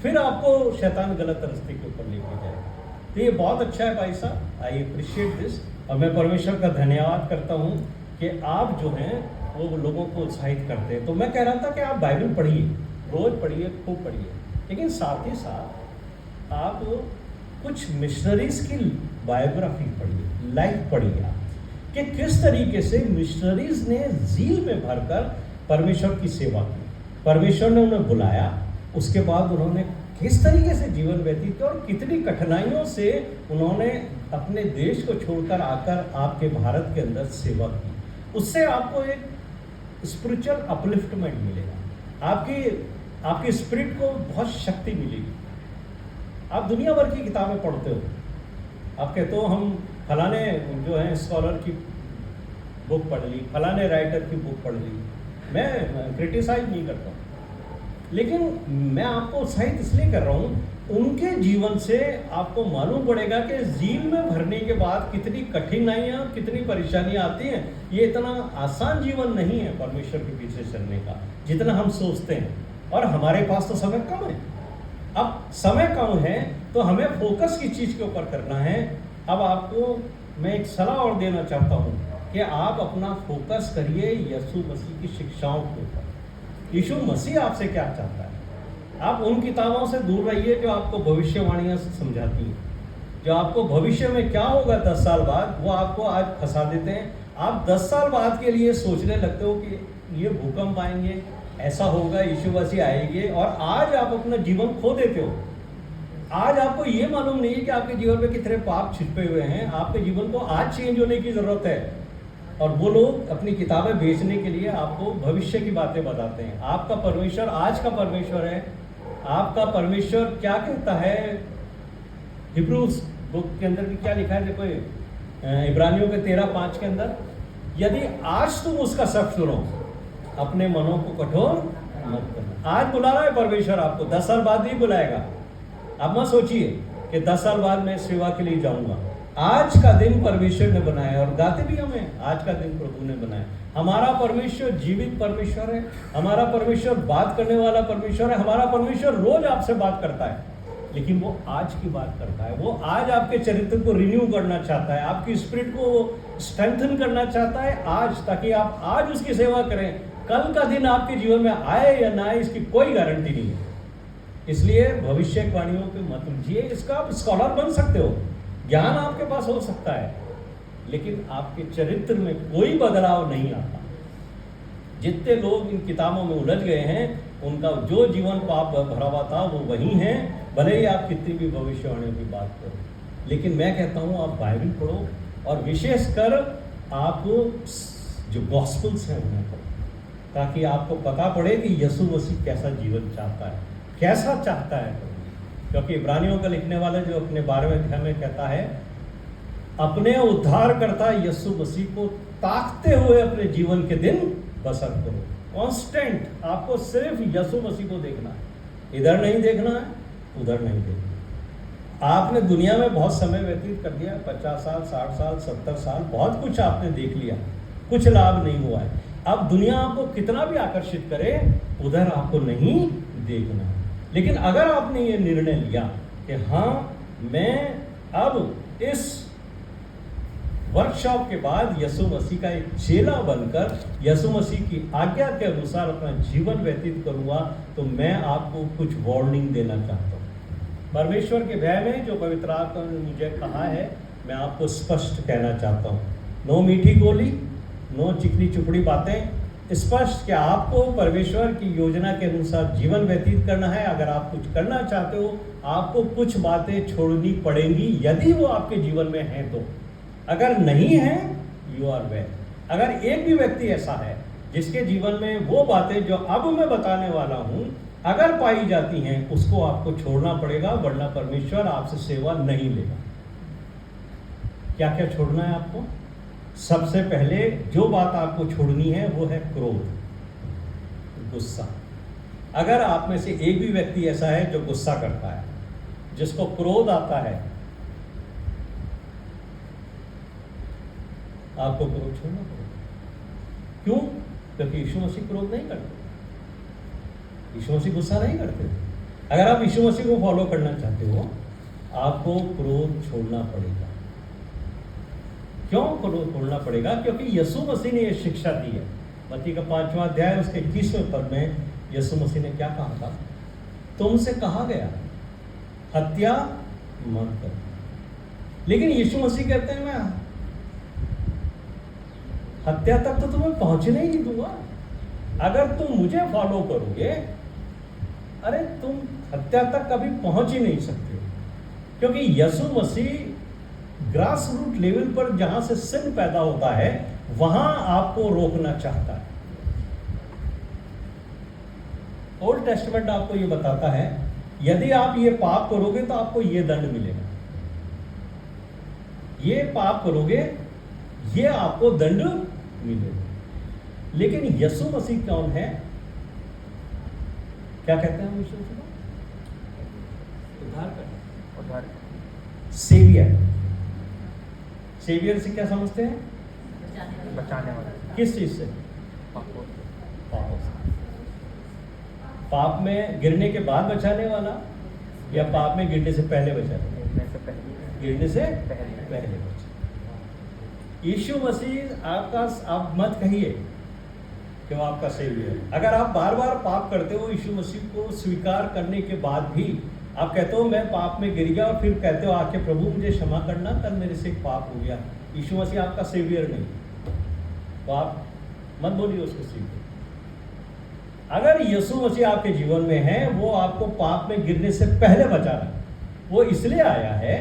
फिर आपको शैतान गलत रास्ते के ऊपर लेके जाएगा। तो ये बहुत अच्छा है भाई साहब, आई अप्रिशिएट दिस। और मैं परमेश्वर का धन्यवाद करता हूँ कि आप जो हैं वो लोगों को उत्साहित करते हैं। तो मैं कह रहा था कि आप बाइबल पढ़िए, रोज पढ़िए, खूब पढ़िए, लेकिन साथ ही साथ आप कुछ मिशनरीज की बायोग्राफी पढ़िए, लाइफ पढ़िए आप, कि किस तरीके से मिशनरीज ने ज़ील में भरकर परमेश्वर की सेवा की। परमेश्वर ने उन्हें बुलाया, उसके बाद उन्होंने किस तरीके से जीवन व्यतीत किया और कितनी कठिनाइयों से उन्होंने अपने देश को छोड़कर आकर आपके भारत के अंदर सेवा की। उससे आपको एक स्पिरिचुअल अपलिफ्टमेंट मिलेगा, आपकी स्पिरिट को बहुत शक्ति मिलेगी। आप दुनिया भर की किताबें पढ़ते हो, आप कहते हो हम फलाने जो है स्कॉलर की बुक पढ़ ली, फलाने राइटर की बुक पढ़ ली। मैं क्रिटिसाइज नहीं करता, लेकिन मैं आपको उत्साहित इसलिए कर रहा हूँ, उनके जीवन से आपको मालूम पड़ेगा कि ज़ील में भरने के बाद कितनी कठिनाइयाँ, कितनी परेशानियाँ आती हैं। ये इतना आसान जीवन नहीं है परमेश्वर के पीछे चलने का जितना हम सोचते हैं, और हमारे पास तो समय कम है। अब समय कम है तो हमें फोकस किस चीज़ के ऊपर करना है। अब आपको मैं एक सलाह और देना चाहता हूँ कि आप अपना फोकस करिए यीशु मसीह की शिक्षाओं के ऊपर। यीशु मसीह आपसे क्या चाहता है? आप उन किताबों से दूर रहिए जो आपको भविष्यवाणियाँ समझाती हैं, जो आपको भविष्य में क्या होगा 10 साल बाद, वो आपको आज फंसा देते हैं। आप 10 साल बाद के लिए सोचने लगते हो कि ये भूकंप आएंगे, ऐसा होगा, यीशु मसीह आएंगे, और आज आप अपना जीवन खो देते हो। आज आपको ये मालूम नहीं है कि आपके जीवन में कितने पाप छिपे हुए हैं। आपके जीवन को आज चेंज होने की ज़रूरत है, और वो लोग अपनी किताबें बेचने के लिए आपको भविष्य की बातें बताते हैं। आपका परमेश्वर आज का परमेश्वर है। आपका परमेश्वर क्या कहता है? हिब्रूज बुक के अंदर भी क्या लिखा है? देखो, इब्रानियों के 13:5 के अंदर, यदि आज तुम उसका सब सुनो, अपने मनों को कठोर मत करना। आज बुला रहा है परमेश्वर आपको, 10 साल बाद नहीं बुलाएगा। आप मत सोचिए कि 10 साल बाद मैं सेवा के लिए जाऊंगा। आज का दिन परमेश्वर ने बनाया, और गाते भी हमें, आज का दिन प्रभु ने बनाया। हमारा परमेश्वर जीवित परमेश्वर है, हमारा परमेश्वर बात करने वाला परमेश्वर है। हमारा परमेश्वर रोज आपसे बात करता है, लेकिन वो आज की बात करता है। वो आज आपके चरित्र को रिन्यू करना चाहता है, आपकी स्पिरिट को स्ट्रेंथन करना चाहता है आज, ताकि आप आज उसकी सेवा करें। कल का दिन आपके जीवन में आए या ना आए, इसकी कोई गारंटी नहीं है। इसलिए भविष्यवाणियों पे मत उलझिए। इसका आप स्कॉलर बन सकते हो, ज्ञान आपके पास हो सकता है, लेकिन आपके चरित्र में कोई बदलाव नहीं आता। जितने लोग इन किताबों में उलझ गए हैं, उनका जो जीवन पाप भरा हुआ था वो वही है, भले ही आप कितनी भी भविष्यवाणियों की बात करो। लेकिन मैं कहता हूँ आप बाइबल पढ़ो, और विशेषकर आप जो गॉस्पल्स हैं उन्हें पढ़ो, ताकि आपको पता पड़े कि यीशु मसीह कैसा जीवन चाहता है, कैसा चाहता है। क्योंकि इब्रानियों का लिखने वाला जो अपने 12वें अध्याय में कहता है, अपने उद्धारकर्ता यीशु मसीह को ताकते हुए अपने जीवन के दिन बसर करो। कांस्टेंट आपको सिर्फ यीशु मसीह को देखना है, इधर नहीं देखना है, उधर नहीं देखना। आपने दुनिया में बहुत समय व्यतीत कर दिया, 50 साल, 60 साल, 70 साल, बहुत कुछ आपने देख लिया, कुछ लाभ नहीं हुआ है। अब दुनिया आपको कितना भी आकर्षित करे, उधर आपको नहीं देखना है। लेकिन अगर आपने ये निर्णय लिया कि हाँ, मैं अब इस वर्कशॉप के बाद यीशु मसीह का एक चेला बनकर यीशु मसीह की आज्ञा के अनुसार अपना जीवन व्यतीत करूंगा, तो मैं आपको कुछ वार्निंग देना चाहता हूं। परमेश्वर के भय में जो पवित्र आत्मा ने मुझे कहा है, मैं आपको स्पष्ट कहना चाहता हूं। नो मीठी गोली, नो चिकनी चुपड़ी बातें, स्पष्ट कि आपको परमेश्वर की योजना के अनुसार जीवन व्यतीत करना है। अगर आप कुछ करना चाहते हो, आपको कुछ बातें छोड़नी पड़ेंगी, यदि वो आपके जीवन में हैं तो। अगर नहीं है, यू आर वेल। अगर एक भी व्यक्ति ऐसा है जिसके जीवन में वो बातें जो अब मैं बताने वाला हूं अगर पाई जाती हैं, उसको आपको छोड़ना पड़ेगा, वरना परमेश्वर आपसे सेवा नहीं लेगा। क्या क्या छोड़ना है आपको? सबसे पहले जो बात आपको छोड़नी है वो है क्रोध, गुस्सा। अगर आप में से एक भी व्यक्ति ऐसा है जो गुस्सा करता है, जिसको क्रोध आता है, आपको क्रोध छोड़ना पड़ेगा। क्यों? क्योंकि यीशु मसीह क्रोध नहीं करते, यीशु मसीह गुस्सा नहीं करते। अगर आप यीशु मसीह को फॉलो करना चाहते हो, आपको क्रोध छोड़ना पड़ेगा। क्यों क्रोध छोड़ना पड़ेगा? क्योंकि यीशु मसीह ने यह शिक्षा दी है। मत्ती का 5वां अध्याय उसके 21वें पद में यीशु मसीह ने क्या कहा था? तुमसे कहा गया हत्या मत करो। लेकिन यीशु मसीह कहते हैं, मैं हत्या तक तो तुम्हें पहुंचने ही नहीं दूंगा। अगर तुम मुझे फॉलो करोगे, अरे तुम हत्या तक कभी पहुंच ही नहीं सकते। क्योंकि यीशु मसीह ग्रास रूट लेवल पर जहां से सिन पैदा होता है, वहां आपको रोकना चाहता है। ओल्ड टेस्टामेंट आपको ये बताता है, यदि आप ये पाप करोगे तो आपको ये दंड मिलेगा, ये पाप करोगे ये आपको दंड मिलेगा। लेकिन यीशु मसीह कौन है? क्या कहते हैं यीशु मसीह? उद्धार सेवियर। सेवियर से क्या समझते हैं? बचाने वाला। किस चीज से? पाप में गिरने के बाद बचाने वाला, या पाप में गिरने से पहले बचाने? गिरने से पहले बचाने। यीशु मसीह आपका, आप मत कहिए कि वो आपका सेवियर है। अगर आप बार बार पाप करते हो, यीशु मसीह को स्वीकार करने के बाद भी आप कहते हो मैं पाप में गिर गया, और फिर कहते हो आके प्रभु मुझे क्षमा करना, कल मेरे से एक पाप हो गया, यीशु मसीह आपका सेवियर नहीं, तो आप मत बोलिए उसको सेवियर। अगर यीशु मसीह आपके जीवन में है, वो आपको पाप में गिरने से पहले बचा रहा है। वो इसलिए आया है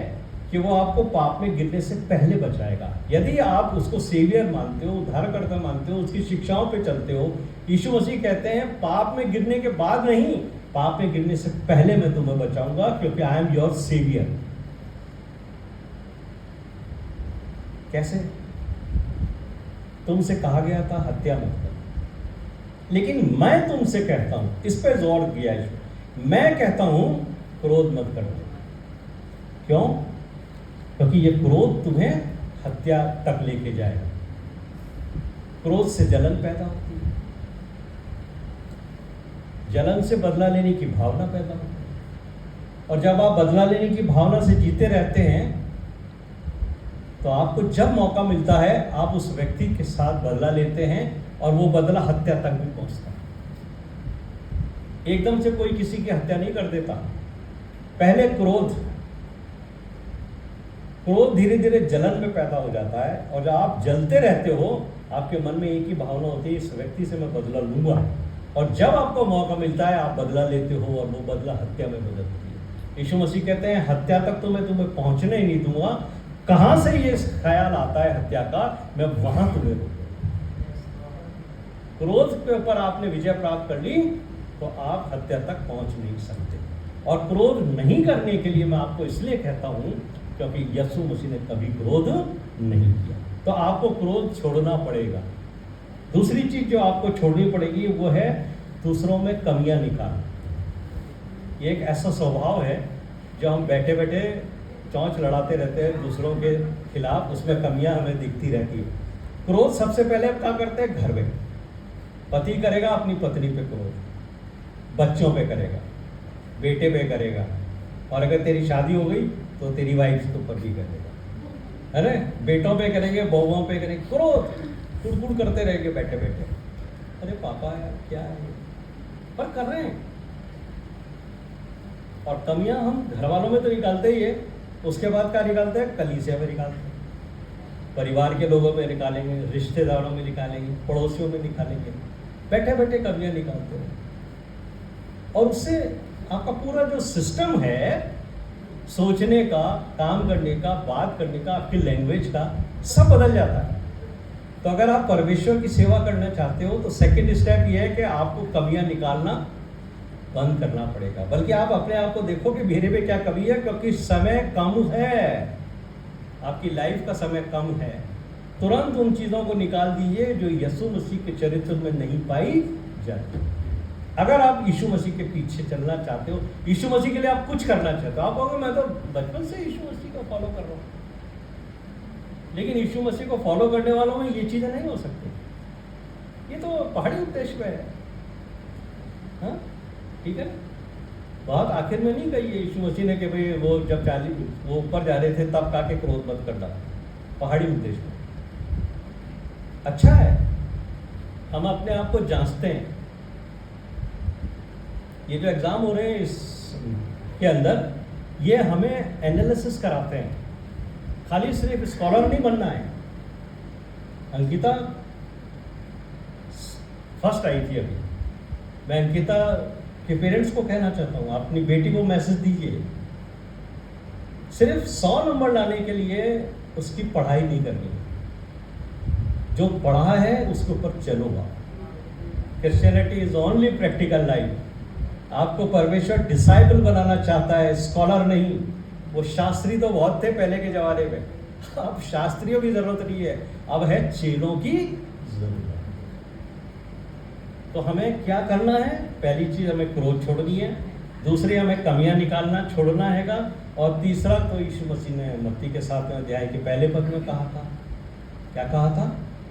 कि वो आपको पाप में गिरने से पहले बचाएगा। यदि आप उसको सेवियर मानते हो, उद्धारकर्ता मानते हो, उसकी शिक्षाओं पे चलते हो, यीशु मसीह कहते हैं पाप में गिरने के बाद नहीं, पाप में गिरने से पहले मैं तुम्हें बचाऊंगा, क्योंकि आई एम योर सेवियर। कैसे? तुमसे कहा गया था हत्या मत करो, लेकिन मैं तुमसे कहता हूं, इस पे जोर दिया है, मैं कहता हूं क्रोध मत करो। क्यों? क्योंकि ये क्रोध तुम्हें हत्या तक लेके जाएगा। क्रोध से जलन पैदा होती है, जलन से बदला लेने की भावना पैदा होती है, और जब आप बदला लेने की भावना से जीते रहते हैं, तो आपको जब मौका मिलता है आप उस व्यक्ति के साथ बदला लेते हैं, और वो बदला हत्या तक भी पहुंचता है। एकदम से कोई किसी की हत्या नहीं कर देता। पहले क्रोध धीरे धीरे जलन में पैदा हो जाता है, और जब आप जलते रहते हो आपके मन में एक ही भावना होती है, इस व्यक्ति से मैं बदला लूंगा, और जब आपको मौका मिलता है आप बदला लेते हो, और वो बदला हत्या में बदलती है। यीशु मसीह कहते हैं हत्या तक तो मैं तुम्हें पहुंचने ही नहीं दूंगा। कहां से ये ख्याल आता है हत्या का, मैं वहां तुम्हें रोकूंगा। क्रोध के ऊपर आपने विजय प्राप्त कर ली तो आप हत्या तक पहुंच नहीं सकते। और क्रोध नहीं करने के लिए मैं आपको इसलिए कहता हूं क्योंकि यीशु मसीह ने कभी क्रोध नहीं किया। तो आपको क्रोध छोड़ना पड़ेगा। दूसरी चीज जो आपको छोड़नी पड़ेगी वो है दूसरों में कमियां निकालना। ये एक ऐसा स्वभाव है जो हम बैठे बैठे चौंच लड़ाते रहते हैं दूसरों के खिलाफ, उसमें कमियां हमें दिखती रहती है। क्रोध सबसे पहले हम क्या करते हैं, घर में पति करेगा अपनी पत्नी पे क्रोध, बच्चों पे करेगा, बेटे पे करेगा, और अगर तेरी शादी हो गई तो तेरी वाइफ के ऊपर भी करेगा, है ना, बेटों पे करेंगे, बहुओं पे करेंगे, क्रोध कुड़कुड़ करते रहेंगे बैठे बैठे। अरे पापा यार क्या है, पर कर रहे हैं। और कमियां हम घर वालों में तो निकालते ही है, उसके बाद क्या निकालते हैं, कलीसिया में निकालते हैं, परिवार के लोगों में निकालेंगे, रिश्तेदारों में निकालेंगे, पड़ोसियों में निकालेंगे, बैठे बैठे कमियां निकालते हैं। और उससे आपका पूरा जो सिस्टम है सोचने का, काम करने का, बात करने का, आपकी लैंग्वेज का, सब बदल जाता है। तो अगर आप परमेश्वर की सेवा करना चाहते हो तो सेकंड स्टेप ये है कि आपको कमियां निकालना बंद करना पड़ेगा। बल्कि आप अपने आप को देखो कि मेरे में क्या कमी है, क्योंकि समय कम है, आपकी लाइफ का समय कम है। तुरंत उन चीज़ों को निकाल दीजिए जो यीशु मसीह के चरित्र में नहीं पाई जाती। अगर आप यीशु मसीह के पीछे चलना चाहते हो, यीशु मसीह के लिए आप कुछ करना चाहते हो, आप कहोगे मैं तो बचपन से यीशु मसीह को फॉलो कर रहा हूँ, लेकिन यीशु मसीह को फॉलो करने वालों में ये चीज़ें नहीं हो सकती। ये तो पहाड़ी उपदेश में है, हाँ ठीक है। बहुत आखिर में नहीं कही है यीशु मसीह ने कि भाई वो जब वो ऊपर जा रहे थे तब का के क्रोध मत करना, पहाड़ी उपदेश में। अच्छा है हम अपने आप को जांचते हैं। ये जो एग्जाम हो रहे हैं इसके अंदर, ये हमें एनालिसिस कराते हैं, खाली सिर्फ स्कॉलर नहीं बनना है। अंकिता फर्स्ट आई थी अभी, मैं अंकिता के पेरेंट्स को कहना चाहता हूँ अपनी बेटी को मैसेज दीजिए, सिर्फ 100 नंबर लाने के लिए उसकी पढ़ाई नहीं करनी, जो पढ़ा है उसके ऊपर चलो। Christianity is only practical life. आपको परमेश्वर डिसाइबल बनाना चाहता है, स्कॉलर नहीं। वो शास्त्री तो बहुत थे पहले के जमाने में, अब शास्त्रियों की जरूरत नहीं है, अब है चेलों की जरूरत। तो हमें क्या करना है, पहली चीज हमें क्रोध छोड़नी है, दूसरी हमें कमियां निकालना छोड़ना हैगा, और तीसरा तो यीशु मसीह ने मत्ती के 7वें अध्याय के पहले पद में कहा था, क्या कहा था,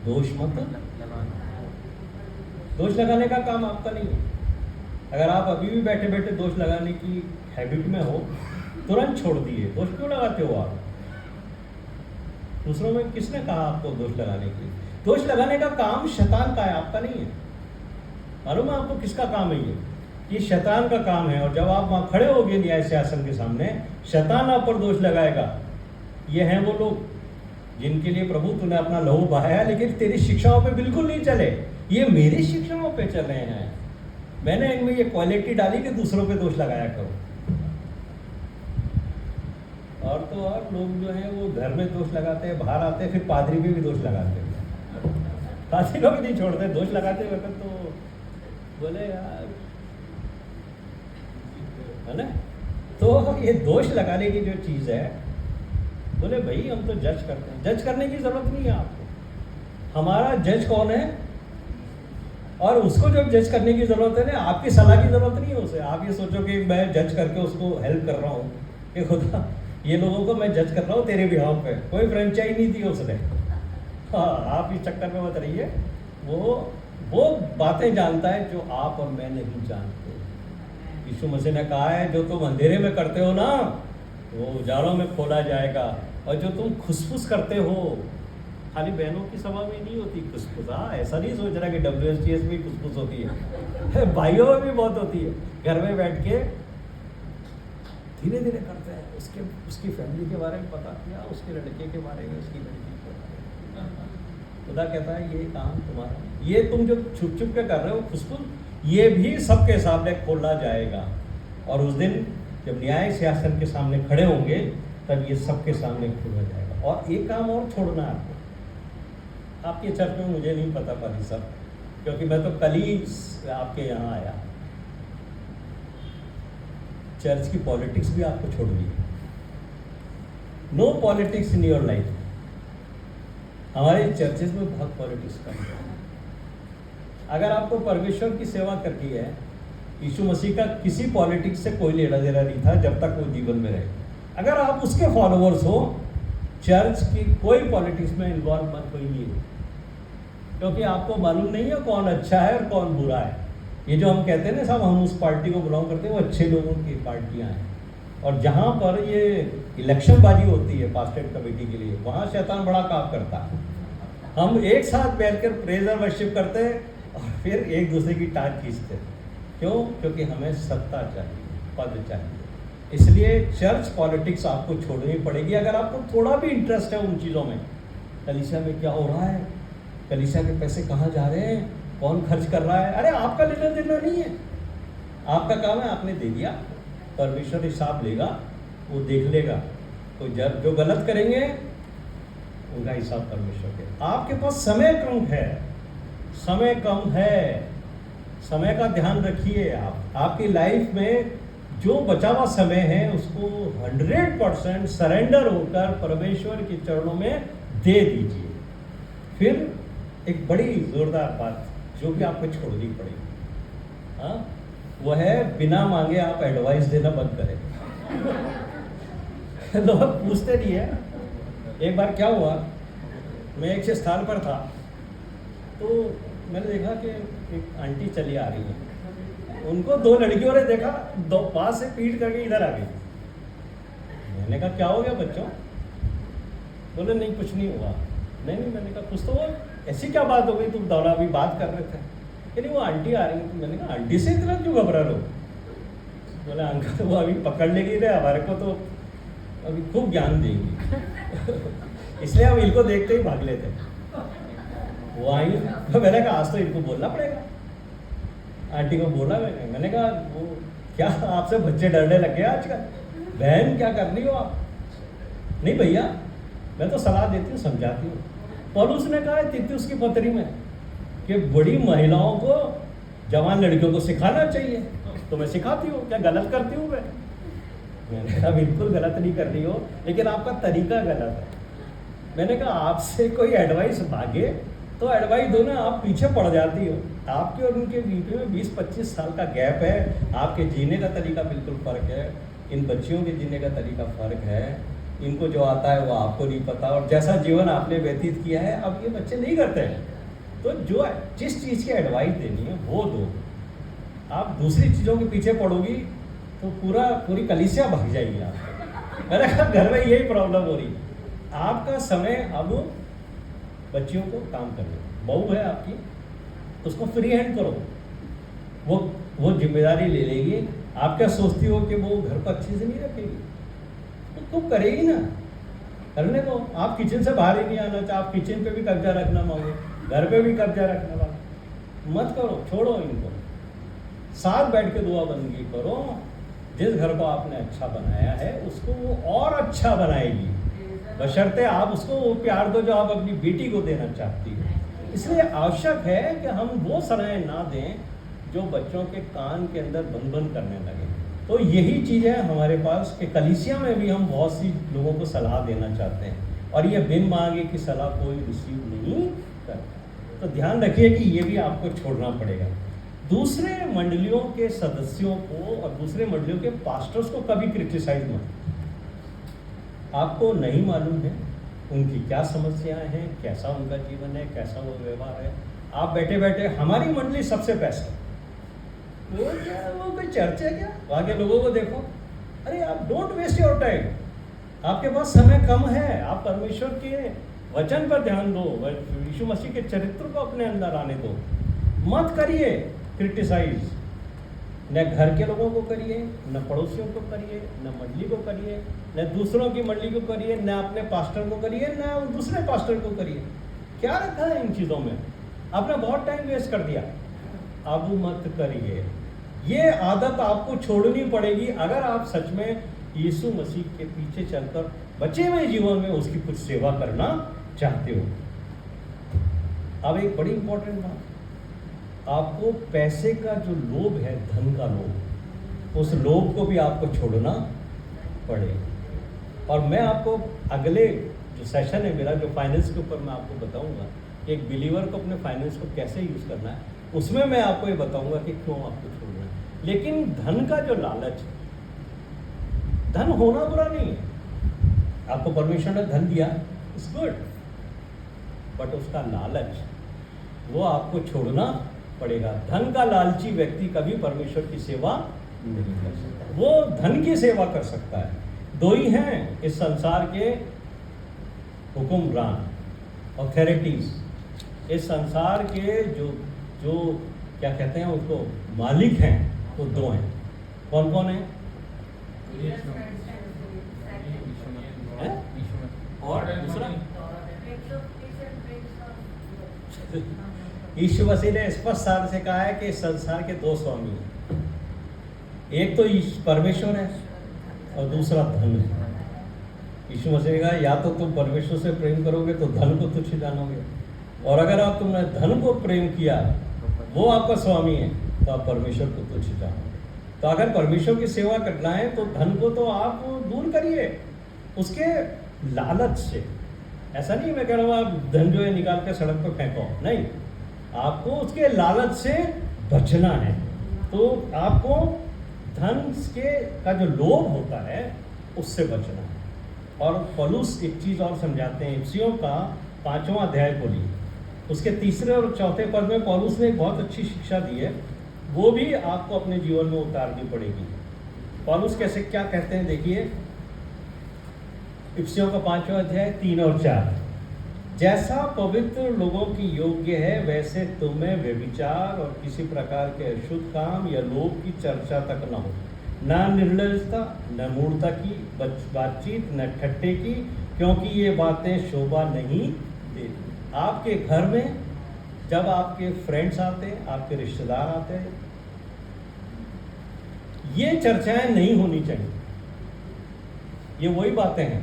दोष मत लगाना। दोष लगाने का काम आपका नहीं है। अगर आप अभी भी बैठे बैठे दोष लगाने की हैबिट में हो, तुरंत छोड़ दिए। दोष क्यों लगाते हो आप? दूसरों में किसने कहा आपको दोष लगाने के लिए? दोष लगाने का काम शैतान का है, आपका नहीं है। मालूम है आपको किसका काम है? ये शैतान का काम है। और जब आप वहां खड़े होगे न्याय सिंहासन के सामने, शैतान आप पर दोष लगाएगा। ये हैं वो लोग जिनके लिए प्रभु तूने अपना लहू बहाया, लेकिन तेरी शिक्षाओं पे बिल्कुल नहीं चले, ये मेरी शिक्षाओं पे चल रहे हैं। मैंने इनमें ये क्वालिटी डाली कि दूसरों पे दोष लगाया करो। और तो और लोग जो हैं वो घर में दोष लगाते हैं, बाहर आते हैं फिर पादरी पे भी दोष लगाते हैं, पादरी को भी नहीं छोड़ते। दोष लगाते वक्त तो बोले यार, है ना। तो ये दोष लगाने की जो चीज़ है, बोले भाई हम तो जज करते हैं, जज करने की जरूरत नहीं है आपको। हमारा जज कौन है? और उसको जब जज करने की जरूरत है ना, आपकी सलाह की जरूरत नहीं है उसे। आप ये सोचो कि मैं जज करके उसको हेल्प कर रहा हूँ कि खुदा ये लोगों को मैं जज कर रहा हूँ तेरे बिहाफ पे, कोई फ्रेंचाइज नहीं दी उसने। हाँ, आप इस चक्कर में मत रहिए। वो बातें जानता है जो आप और मैं नहीं जानते। यीशु मसीह ने कहा है जो तुम अंधेरे में करते हो ना, वो उजालों में खोला जाएगा। और जो तुम खुसफुस करते हो खाली बहनों की सभा में नहीं होती खुसफुस। हाँ, ऐसा नहीं सोच रहा कि WSTS में खुसफुस होती है भाइयों में भी बहुत होती है। घर में बैठ के धीरे धीरे करते हैं, उसकी फैमिली के बारे में पता किया, उसके लड़के के बारे में, उसकी लड़की के बारे में। खुदा कहता है ये काम तुम्हारा, ये तुम जो छुप छुप के कर रहे हो खुसफुस, ये भी सबके सामने खोला जाएगा। और उस दिन जब न्याय सिंहासन के सामने खड़े होंगे तब ये सबके सामने खोला जाएगा। और एक काम और छोड़ना है आपको, आपके चर्च में मुझे नहीं पता पारी सब, क्योंकि मैं तो कल ही आपके यहाँ आया। चर्च की पॉलिटिक्स भी आपको छोड़नी है। No politics in your life. हमारे चर्चेस में बहुत पॉलिटिक्स करते हैं। अगर आपको परमेश्वर की सेवा करनी है, यीशु मसीह का किसी पॉलिटिक्स से कोई लेना देना नहीं था जब तक वो जीवन में रहे। अगर आप उसके फॉलोअर्स हो, चर्च की कोई पॉलिटिक्स में इन्वॉल्व मत होइए, क्योंकि आपको मालूम नहीं है कौन अच्छा है और कौन बुरा है। ये जो हम कहते हैं ना सब हम उस पार्टी को बिलोंग करते हैं, वो अच्छे लोगों की पार्टियां हैं। और जहाँ पर ये इलेक्शनबाजी होती है पास्टेट कमेटी के लिए, वहाँ शैतान बड़ा काम करता है। हम एक साथ बैठकर प्रेज और वर्शिप करते हैं और फिर एक दूसरे की टांग खींचते हैं। क्यों? क्योंकि हमें सत्ता चाहिए, पद चाहिए। इसलिए चर्च पॉलिटिक्स आपको छोड़नी पड़ेगी। अगर आपको थोड़ा भी इंटरेस्ट है उन चीज़ों में, कलीसिया में क्या हो रहा है, कलीसिया के पैसे कहाँ जा रहे हैं, कौन खर्च कर रहा है, अरे आपका लेना देना नहीं है। आपका काम है आपने दे दिया, परमेश्वर हिसाब लेगा, वो देख लेगा। तो जब जो गलत करेंगे उनका हिसाब परमेश्वर के। आपके पास समय कम है, समय कम है, समय का ध्यान रखिए। आप आपकी लाइफ में जो बचा हुआ समय है उसको 100% सरेंडर होकर परमेश्वर के चरणों में दे दीजिए। फिर एक बड़ी जोरदार बात जो भी आपको छोड़नी पड़ेगी, हाँ, वो है बिना मांगे आप एडवाइस देना बंद करें। लोग पूछते नहीं है। एक बार क्या हुआ, मैं एक स्थान पर था तो मैंने देखा कि एक आंटी चली आ रही है, उनको दो लड़कियों ने देखा, दो पास से पीट करके इधर आ गई। मैंने कहा क्या हो गया बच्चों? बोले नहीं कुछ नहीं हुआ। नहीं, मैंने कहा कुछ तो वो ऐसी क्या बात हो गई, तुम दौड़ा अभी बात कर रहे थे कि नहीं वो आंटी आ रही है। तो मैंने कहा आंटी से इतना क्यों घबरा लो? बोले अंकल तो वो अभी पकड़ लेगी रे, हमारे को तो अभी खूब ज्ञान देंगी इसलिए हम इनको देखते ही भाग लेते। वो आई तो मैंने कहा आज तो इनको बोलना पड़ेगा। आंटी को बोला मैंने कहा वो क्या आपसे बच्चे डरने लग गए आजकल, बहन क्या कर रही हो आप? नहीं भैया मैं तो सलाह देती हूँ, समझाती हूँ। पौलुस ने कहा है तीतुस की पत्री में कि बड़ी महिलाओं को जवान लड़कियों को सिखाना चाहिए, तो मैं सिखाती हूँ। क्या गलत करती हूँ मैंने कहा बिल्कुल गलत नहीं कर रही हो, लेकिन आपका तरीका गलत है। मैंने कहा आपसे कोई एडवाइस मांगे तो एडवाइस दो ना, आप पीछे पड़ जाती हो। आपके और उनके बीच में 20-25 साल का गैप है, आपके जीने का तरीका बिल्कुल फ़र्क है, इन बच्चियों के जीने का तरीका फ़र्क है। इनको जो आता है वो आपको नहीं पता, और जैसा जीवन आपने व्यतीत किया है अब ये बच्चे नहीं करते हैं। तो जो जिस चीज़ की एडवाइस देनी है वो दो। आप दूसरी चीज़ों के पीछे पड़ोगी तो पूरी कलीसिया भाग जाएगी आप। मैंने कहा घर में यही प्रॉब्लम हो रही। आपका समय अब बच्चियों को काम करने, बहू है आपकी उसको फ्री हैंड करो, वो जिम्मेदारी ले लेगी। आप क्या सोचती हो कि वो घर को अच्छे से नहीं रखेगी? तो तुम करेगी ना, करने दो। आप किचन से बाहर ही नहीं आना चाहे, आप किचन पे भी कब्जा रखना मांगो, घर पे भी कब्जा रखना मांगो, मत करो, छोड़ो इनको। साथ बैठ के दुआ बंदगी करो। जिस घर को आपने अच्छा बनाया है उसको वो और अच्छा बनाएगी, बशर्ते आप उसको वो प्यार दो जो आप अपनी बेटी को देना चाहती हो। इसलिए आवश्यक है कि हम वो सलाहें ना दें जो बच्चों के कान के अंदर बन करने लगे। तो यही चीज़ है हमारे पास कि कलीसिया में भी हम बहुत सी लोगों को सलाह देना चाहते हैं, और ये बिन मांगे की सलाह कोई रिसीव नहीं करता। तो ध्यान रखिए कि ये भी आपको छोड़ना पड़ेगा। दूसरे मंडलियों के सदस्यों को और दूसरे मंडलियों के पास्टर्स को कभी क्रिटिसाइज मत। आपको नहीं मालूम है उनकी क्या समस्याएं हैं, कैसा उनका जीवन है, कैसा वो व्यवहार है। आप बैठे बैठे हमारी मंडली सबसे बेस्ट है, वो क्या, वो कोई चर्च है क्या? वहाँ के लोगों को देखो। अरे आप डोंट वेस्ट योर टाइम, आपके पास समय कम है। आप परमेश्वर के वचन पर ध्यान दो, यीशु मसीह के चरित्र को अपने अंदर आने दो। मत करिए क्रिटिसाइज, न घर के लोगों को करिए, न पड़ोसियों को करिए, न मंडली को करिए, न दूसरों की मंडली को करिए, न अपने पास्टर को करिए, न दूसरे पास्टर को करिए। क्या रखा है इन चीज़ों में? आपने बहुत टाइम वेस्ट कर दिया। अब मत करिए। ये आदत आपको छोड़नी पड़ेगी अगर आप सच में यीशु मसीह के पीछे चलकर बचे हुए जीवन में उसकी कुछ सेवा करना चाहते हो। अब एक बड़ी इंपॉर्टेंट बात, आपको पैसे का जो लोभ है, धन का लोभ, उस लोभ को भी आपको छोड़ना पड़ेगा। और मैं आपको अगले जो सेशन है मेरा, जो फाइनेंस के ऊपर मैं आपको बताऊंगा कि एक बिलीवर को अपने फाइनेंस को कैसे यूज़ करना है, उसमें मैं आपको ये बताऊंगा कि क्यों आपको छोड़ना है। लेकिन धन का जो लालच है, धन होना बुरा नहीं है, आपको परमेश्वर ने धन दिया, इट्स गुड, बट उसका लालच वो आपको छोड़ना पड़ेगा। धन का लालची व्यक्ति कभी परमेश्वर की सेवा नहीं कर सकता। वो धन की सेवा कर सकता है। दो ही हैं इस संसार के हुक्मरान, ऑथोरिटीज। इस संसार के जो क्या कहते हैं उसको, मालिक हैं, वो दो हैं। कौन कौन है? और दूसरा यीशु मसीह ने स्पष्ट सार से कहा है कि इस संसार के दो स्वामी हैं, एक तो परमेश्वर है और दूसरा धन है। यीशु मसीह ने कहा या तो तुम परमेश्वर से प्रेम करोगे तो धन को तुच्छ जानोगे, और अगर आप तुमने धन को प्रेम किया, वो आपका स्वामी है, तो आप परमेश्वर को तुच्छ जानोगे। तो अगर परमेश्वर की सेवा करना है तो धन को तो आप दूर करिए, उसके लालच से। ऐसा नहीं मैं कह रहा हूँ आप धन जो है निकाल के सड़क पर फेंको, नहीं, आपको उसके लालच से बचना है। तो आपको धन के का जो लोभ होता है उससे बचना है। और पौलुस एक चीज़ और समझाते हैं, इफिसियों का 5वां अध्याय बोलिए, उसके 3 और 4 पद में पौलुस ने एक बहुत अच्छी शिक्षा दी है, वो भी आपको अपने जीवन में उतारनी पड़ेगी। पौलुस कैसे क्या कहते हैं देखिए, इफिसियों का 5वां अध्याय 3 और 4, जैसा पवित्र लोगों की योग्य है वैसे तुम्हें व्यभिचार और किसी प्रकार के अशुद्ध काम या लोभ की चर्चा तक न हो, न निर्लजता, न मूढ़ता की बातचीत, न ठट्ठे की, क्योंकि ये बातें शोभा नहीं देती। आपके घर में जब आपके फ्रेंड्स आते हैं, आपके रिश्तेदार आते हैं, ये चर्चाएं नहीं होनी चाहिए। ये वही बातें हैं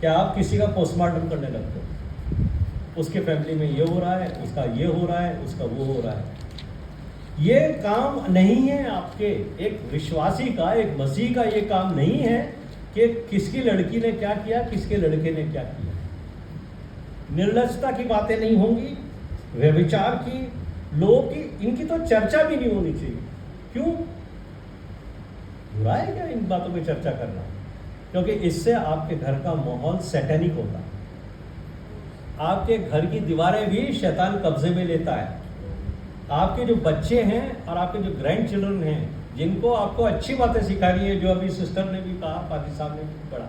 कि आप किसी का पोस्टमार्टम करने लगते हो, उसके फैमिली में ये हो रहा है, उसका ये हो रहा है, उसका वो हो रहा है। ये काम नहीं है आपके, एक विश्वासी का, एक मसीह का ये काम नहीं है कि किसकी लड़की ने क्या किया, किसके लड़के ने क्या किया। निर्लजता की बातें नहीं होंगी, व्यभिचार की, लोभ की, इनकी तो चर्चा भी नहीं होनी चाहिए। क्यों? बुरा है क्या इन बातों पे चर्चा करना? क्योंकि इससे आपके घर का माहौल सैटेनिक होता है, आपके घर की दीवारें भी शैतान कब्जे में लेता है। आपके जो बच्चे हैं और आपके जो ग्रैंड चिल्ड्रन हैं, जिनको आपको अच्छी बातें सिखानी है, जो अभी सिस्टर ने भी कहा, पाकिस्तान साहब ने भी पढ़ा,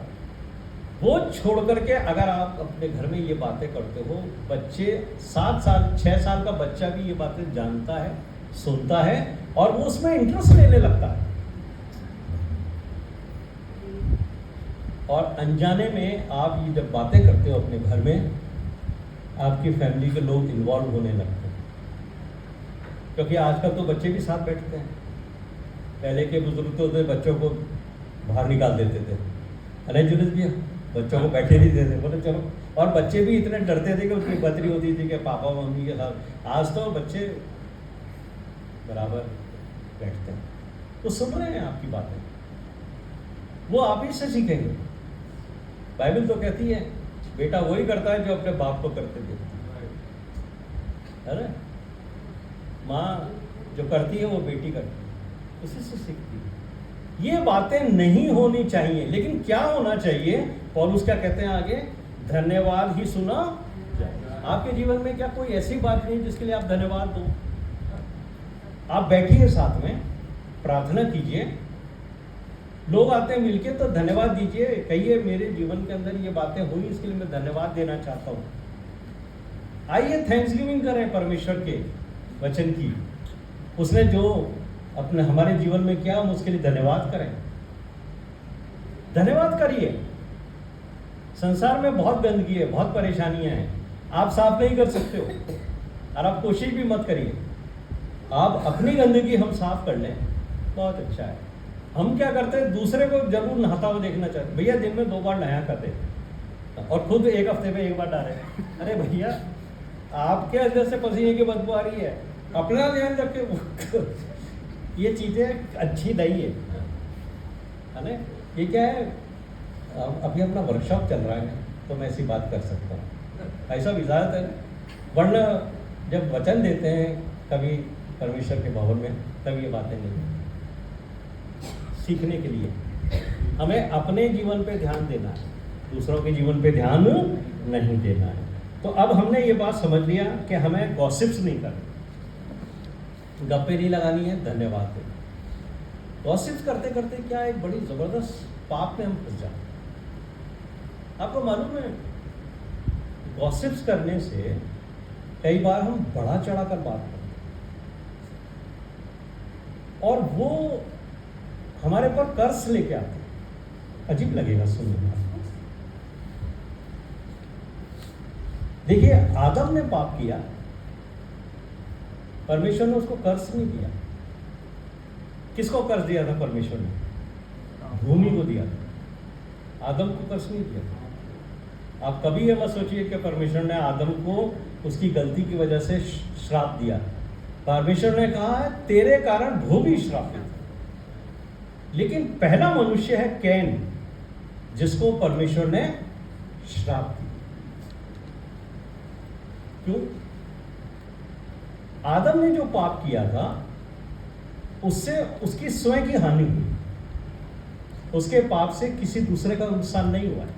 वो छोड़ करके अगर आप अपने घर में ये बातें करते हो, बच्चे 7 साल 6 साल का बच्चा भी ये बातें जानता है, सुनता है और वो उसमें इंटरेस्ट लेने लगता है। और अनजाने में आप ये जब बातें करते हो अपने घर में, आपकी फैमिली के लोग इन्वॉल्व होने लगते हैं। क्योंकि आजकल तो बच्चे भी साथ बैठते हैं, पहले के बुजुर्ग तो बच्चों को बाहर निकाल देते थे, अरे जुलिस भैया बच्चों को बैठे नहीं देते, बोले चलो। और बच्चे भी इतने डरते थे कि उनकी बदरी होती थी कि पापा मम्मी के साथ। आज तो बच्चे बराबर बैठते हैं, तो सुन रहे हैं आपकी बातें, वो आप ही से सीखेंगे। बाइबल तो कहती है बेटा वही करता है जो अपने बाप को करते देखता है। अरे माँ जो करती है वो बेटी करती है, उसी से सीखती है। ये बातें नहीं होनी चाहिए। लेकिन क्या होना चाहिए? पौलुस क्या कहते हैं आगे? धन्यवाद ही सुना जाए। आपके जीवन में क्या कोई ऐसी बात नहीं जिसके लिए आप धन्यवाद दो? आप बैठिए, साथ में प्रार्थना कीजिए, लोग आते हैं मिलके तो धन्यवाद दीजिए, कहिए मेरे जीवन के अंदर ये बातें हुई, इसके लिए मैं धन्यवाद देना चाहता हूँ। आइए थैंक्स गिविंग करें परमेश्वर के वचन की, उसने जो अपने हमारे जीवन में किया हम उसके लिए धन्यवाद करें। धन्यवाद करिए। संसार में बहुत गंदगी है, बहुत परेशानियां हैं, आप साफ नहीं कर सकते हो और आप कोशिश भी मत करिए। आप अपनी गंदगी हम साफ कर लें, बहुत अच्छा है। हम क्या करते हैं, दूसरे को जरूर नहाता हुआ देखना चाहते, भैया दिन में 2 बार नहाया करते और खुद एक हफ्ते में 1 बार डाले। अरे भैया आपके अंदर से पसीने की बदबू आ रही है, अपना ध्यान रखे। ये चीजें अच्छी नहीं है ना। ये क्या है, अभी अपना वर्कशॉप चल रहा है तो मैं ऐसी बात कर सकता हूँ, ऐसा इजाजत है। वरना जब वचन देते हैं कभी परमेश्वर के भवन में, तब ये बातें नहीं। सीखने के लिए हमें अपने जीवन पे ध्यान देना है, दूसरों के जीवन पे ध्यान नहीं देना है। तो अब हमने ये बात समझ लिया कि हमें गॉसिप्स नहीं करनी, गप्पे नहीं लगानी है, धन्यवाद देना। गॉसिप्स करते करते क्या एक बड़ी जबरदस्त पाप में हम फंस जाते हैं। आपको मालूम है, गॉसिप्स करने से कई बार हम बढ़ा चढ़ा कर बात करते हैं और वो हमारे पर कर्ज लेके आते हैं। अजीब लगेगा सुनने में। देखिए, आदम ने पाप किया, परमेश्वर ने उसको कर्ज नहीं दिया। किसको कर्ज दिया था परमेश्वर ने? भूमि को दिया था, आदम को कर्ज नहीं दिया था। आप कभी ये मत सोचिए कि परमेश्वर ने आदम को उसकी गलती की वजह से श्राप दिया। परमेश्वर ने कहा है तेरे कारण भूमि श्रापित है। लेकिन पहला मनुष्य है कैन, जिसको परमेश्वर ने श्राप दिया। क्यों? आदम ने जो पाप किया था उससे उसकी स्वयं की हानि हुई, उसके पाप से किसी दूसरे का नुकसान नहीं हुआ है।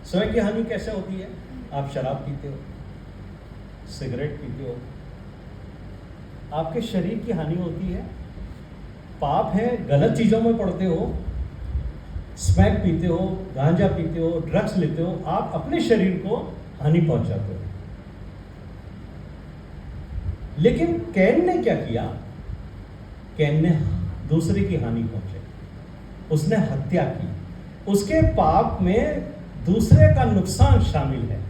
स्वयं की हानि कैसे होती है? आप शराब पीते हो, सिगरेट पीते हो, आपके शरीर की हानि होती है। पाप है, गलत चीजों में पड़ते हो, स्मैक पीते हो, गांजा पीते हो, ड्रग्स लेते हो, आप अपने शरीर को हानि पहुंचाते हो। लेकिन कैन ने क्या किया? कैन ने दूसरे की हानि पहुंचाई, उसने हत्या की। उसके पाप में दूसरे का नुकसान शामिल है।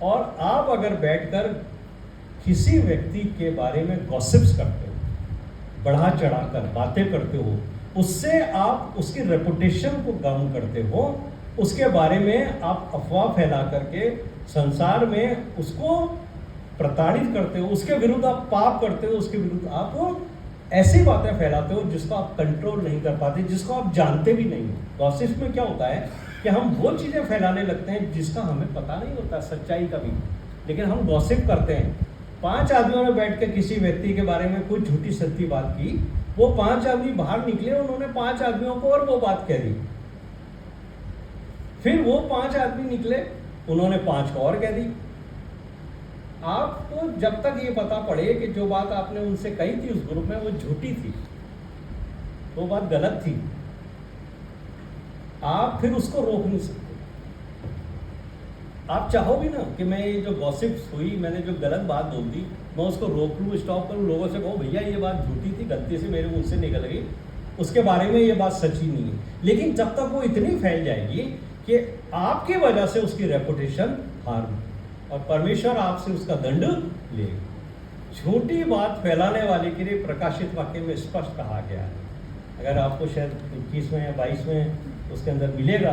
और आप अगर बैठकर किसी व्यक्ति के बारे में गॉसिप्स करते हो, बढ़ा चढ़ाकर बातें करते हो, उससे आप उसकी रेपुटेशन को कम करते हो, उसके बारे में आप अफवाह फैला करके संसार में उसको प्रताड़ित करते हो, उसके विरुद्ध आप पाप करते हो, उसके विरुद्ध आप ऐसी बातें फैलाते हो जिसको आप कंट्रोल नहीं कर पाते, जिसको आप जानते भी नहीं हो। गॉसिप में क्या होता है कि हम वो चीज़ें फैलाने लगते हैं जिसका हमें पता नहीं होता सच्चाई का भी, लेकिन हम गॉसिप करते हैं। 5 आदमियों ने बैठ के किसी व्यक्ति के बारे में कोई झूठी सच्ची बात की, वो 5 आदमी बाहर निकले, उन्होंने 5 आदमियों को और वो बात कह दी। फिर वो 5 आदमी निकले, उन्होंने 5 को और कह दी। आपको जब तक ये पता पड़े कि जो बात आपने उनसे कही थी उस ग्रुप में वो झूठी थी, वो बात गलत थी, आप फिर उसको रोक नहीं सकते। आप चाहो भी ना कि मैं ये जो गॉसिप्स हुई, मैंने जो गलत बात बोल दी, मैं उसको रोक लूँ, स्टॉप करूँ, लोगों से कहूँ भैया ये बात झूठी थी, गलती से मेरे मुंह से निकल गई, उसके बारे में ये बात सच्ची नहीं है। लेकिन जब तक वो इतनी फैल जाएगी कि आपकी वजह से उसकी रेपुटेशन हार, और परमेश्वर आपसे उसका दंड लेगा। झूठी बात फैलाने वाले के लिए प्रकाशित वाक्य में स्पष्ट कहा गया है, अगर आपको शायद 21 में या 22 में उसके अंदर मिलेगा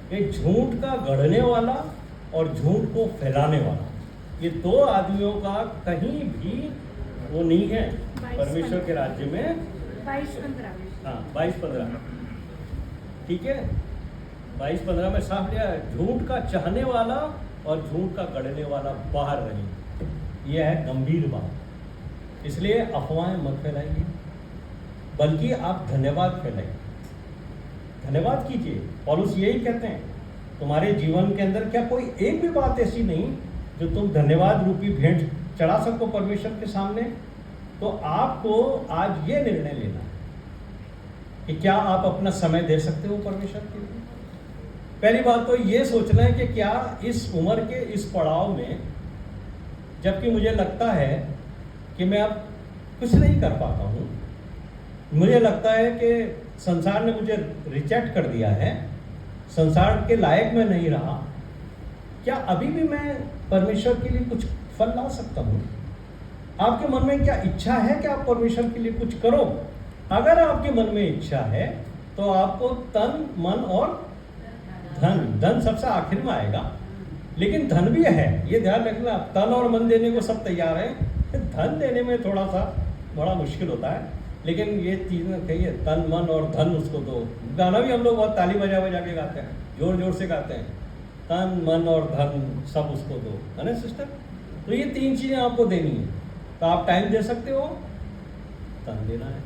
कि झूठ का गढ़ने वाला और झूठ को फैलाने वाला, ये 2 आदमियों का कहीं भी वो नहीं है परमेश्वर के राज्य में। 22-15 हाँ 22-15 ठीक है, 22-15 में साफ लिया है, झूठ का चाहने वाला और झूठ का गढ़ने वाला बाहर रहे। यह है गंभीर बात। इसलिए अफवाहें मत फैलाइए, बल्कि आप धन्यवाद फैलाइए, धन्यवाद कीजिए। पौलुस यही कहते हैं, तुम्हारे जीवन के अंदर क्या कोई एक भी बात ऐसी नहीं जो तुम धन्यवाद रूपी भेंट चढ़ा सको परमेश्वर के सामने? तो आपको आज ये निर्णय लेना है कि क्या आप अपना समय दे सकते हो परमेश्वर के लिए? पहली बात तो ये सोचना है कि क्या इस उम्र के इस पड़ाव में, जबकि मुझे लगता है कि मैं अब कुछ नहीं कर पाता हूँ, मुझे लगता है कि संसार ने मुझे रिजेक्ट कर दिया है, संसार के लायक मैं नहीं रहा, क्या अभी भी मैं परमेश्वर के लिए कुछ फल ला सकता हूँ? आपके मन में क्या इच्छा है कि आप परमेश्वर के लिए कुछ करो? अगर आपके मन में इच्छा है तो आपको तन, मन और धन सबसे आखिर में आएगा, लेकिन धन भी है, ये ध्यान रखना। तन और मन देने को सब तैयार है, धन देने में थोड़ा सा बड़ा मुश्किल होता है, लेकिन ये चीज़ें कहिए तन, मन और धन उसको दो। गाना भी हम लोग बहुत ताली बजा बजा के गाते हैं, जोर जोर से गाते हैं, तन, मन और धन सब उसको दो, है ना सिस्टर? तो ये 3 चीज़ें आपको देनी है। तो आप टाइम दे सकते हो, तन देना है,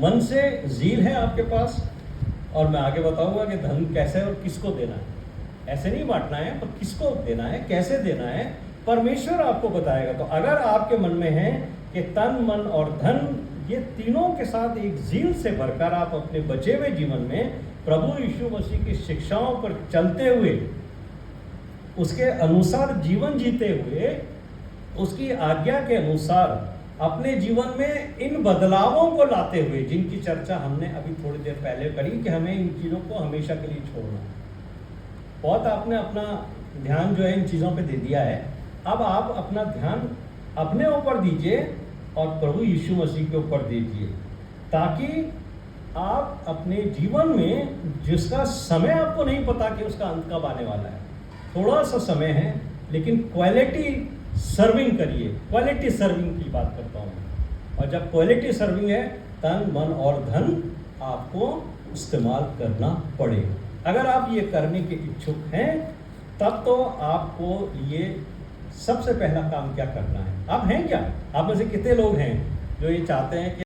मन से जील है आपके पास, और मैं आगे बताऊंगा कि धन कैसे और किसको देना है। ऐसे नहीं बांटना है, पर किसको देना है, कैसे देना है, परमेश्वर आपको बताएगा। तो अगर आपके मन में है कि तन, मन और धन, ये तीनों के साथ एक जील से भरकर आप अपने बचे हुए जीवन में प्रभु यीशु मसीह की शिक्षाओं पर चलते हुए, उसके अनुसार जीवन जीते हुए, उसकी आज्ञा के अनुसार अपने जीवन में इन बदलावों को लाते हुए, जिनकी चर्चा हमने अभी थोड़ी देर पहले करी कि हमें इन चीज़ों को हमेशा के लिए छोड़ना है। बहुत आपने अपना ध्यान जो है इन चीज़ों पे दे दिया है, अब आप अपना ध्यान अपने ऊपर दीजिए और प्रभु यीशु मसीह के ऊपर दीजिए, ताकि आप अपने जीवन में, जिसका समय आपको नहीं पता कि उसका अंत कब आने वाला है, थोड़ा सा समय है, लेकिन क्वालिटी सर्विंग करिए। क्वालिटी सर्विंग की बात करता हूँ, और जब क्वालिटी सर्विंग है, तन, मन और धन आपको इस्तेमाल करना पड़ेगा। अगर आप ये करने के इच्छुक हैं, तब तो आपको ये सबसे पहला काम क्या करना है। आप हैं क्या? आप में से कितने लोग हैं जो ये चाहते हैं कि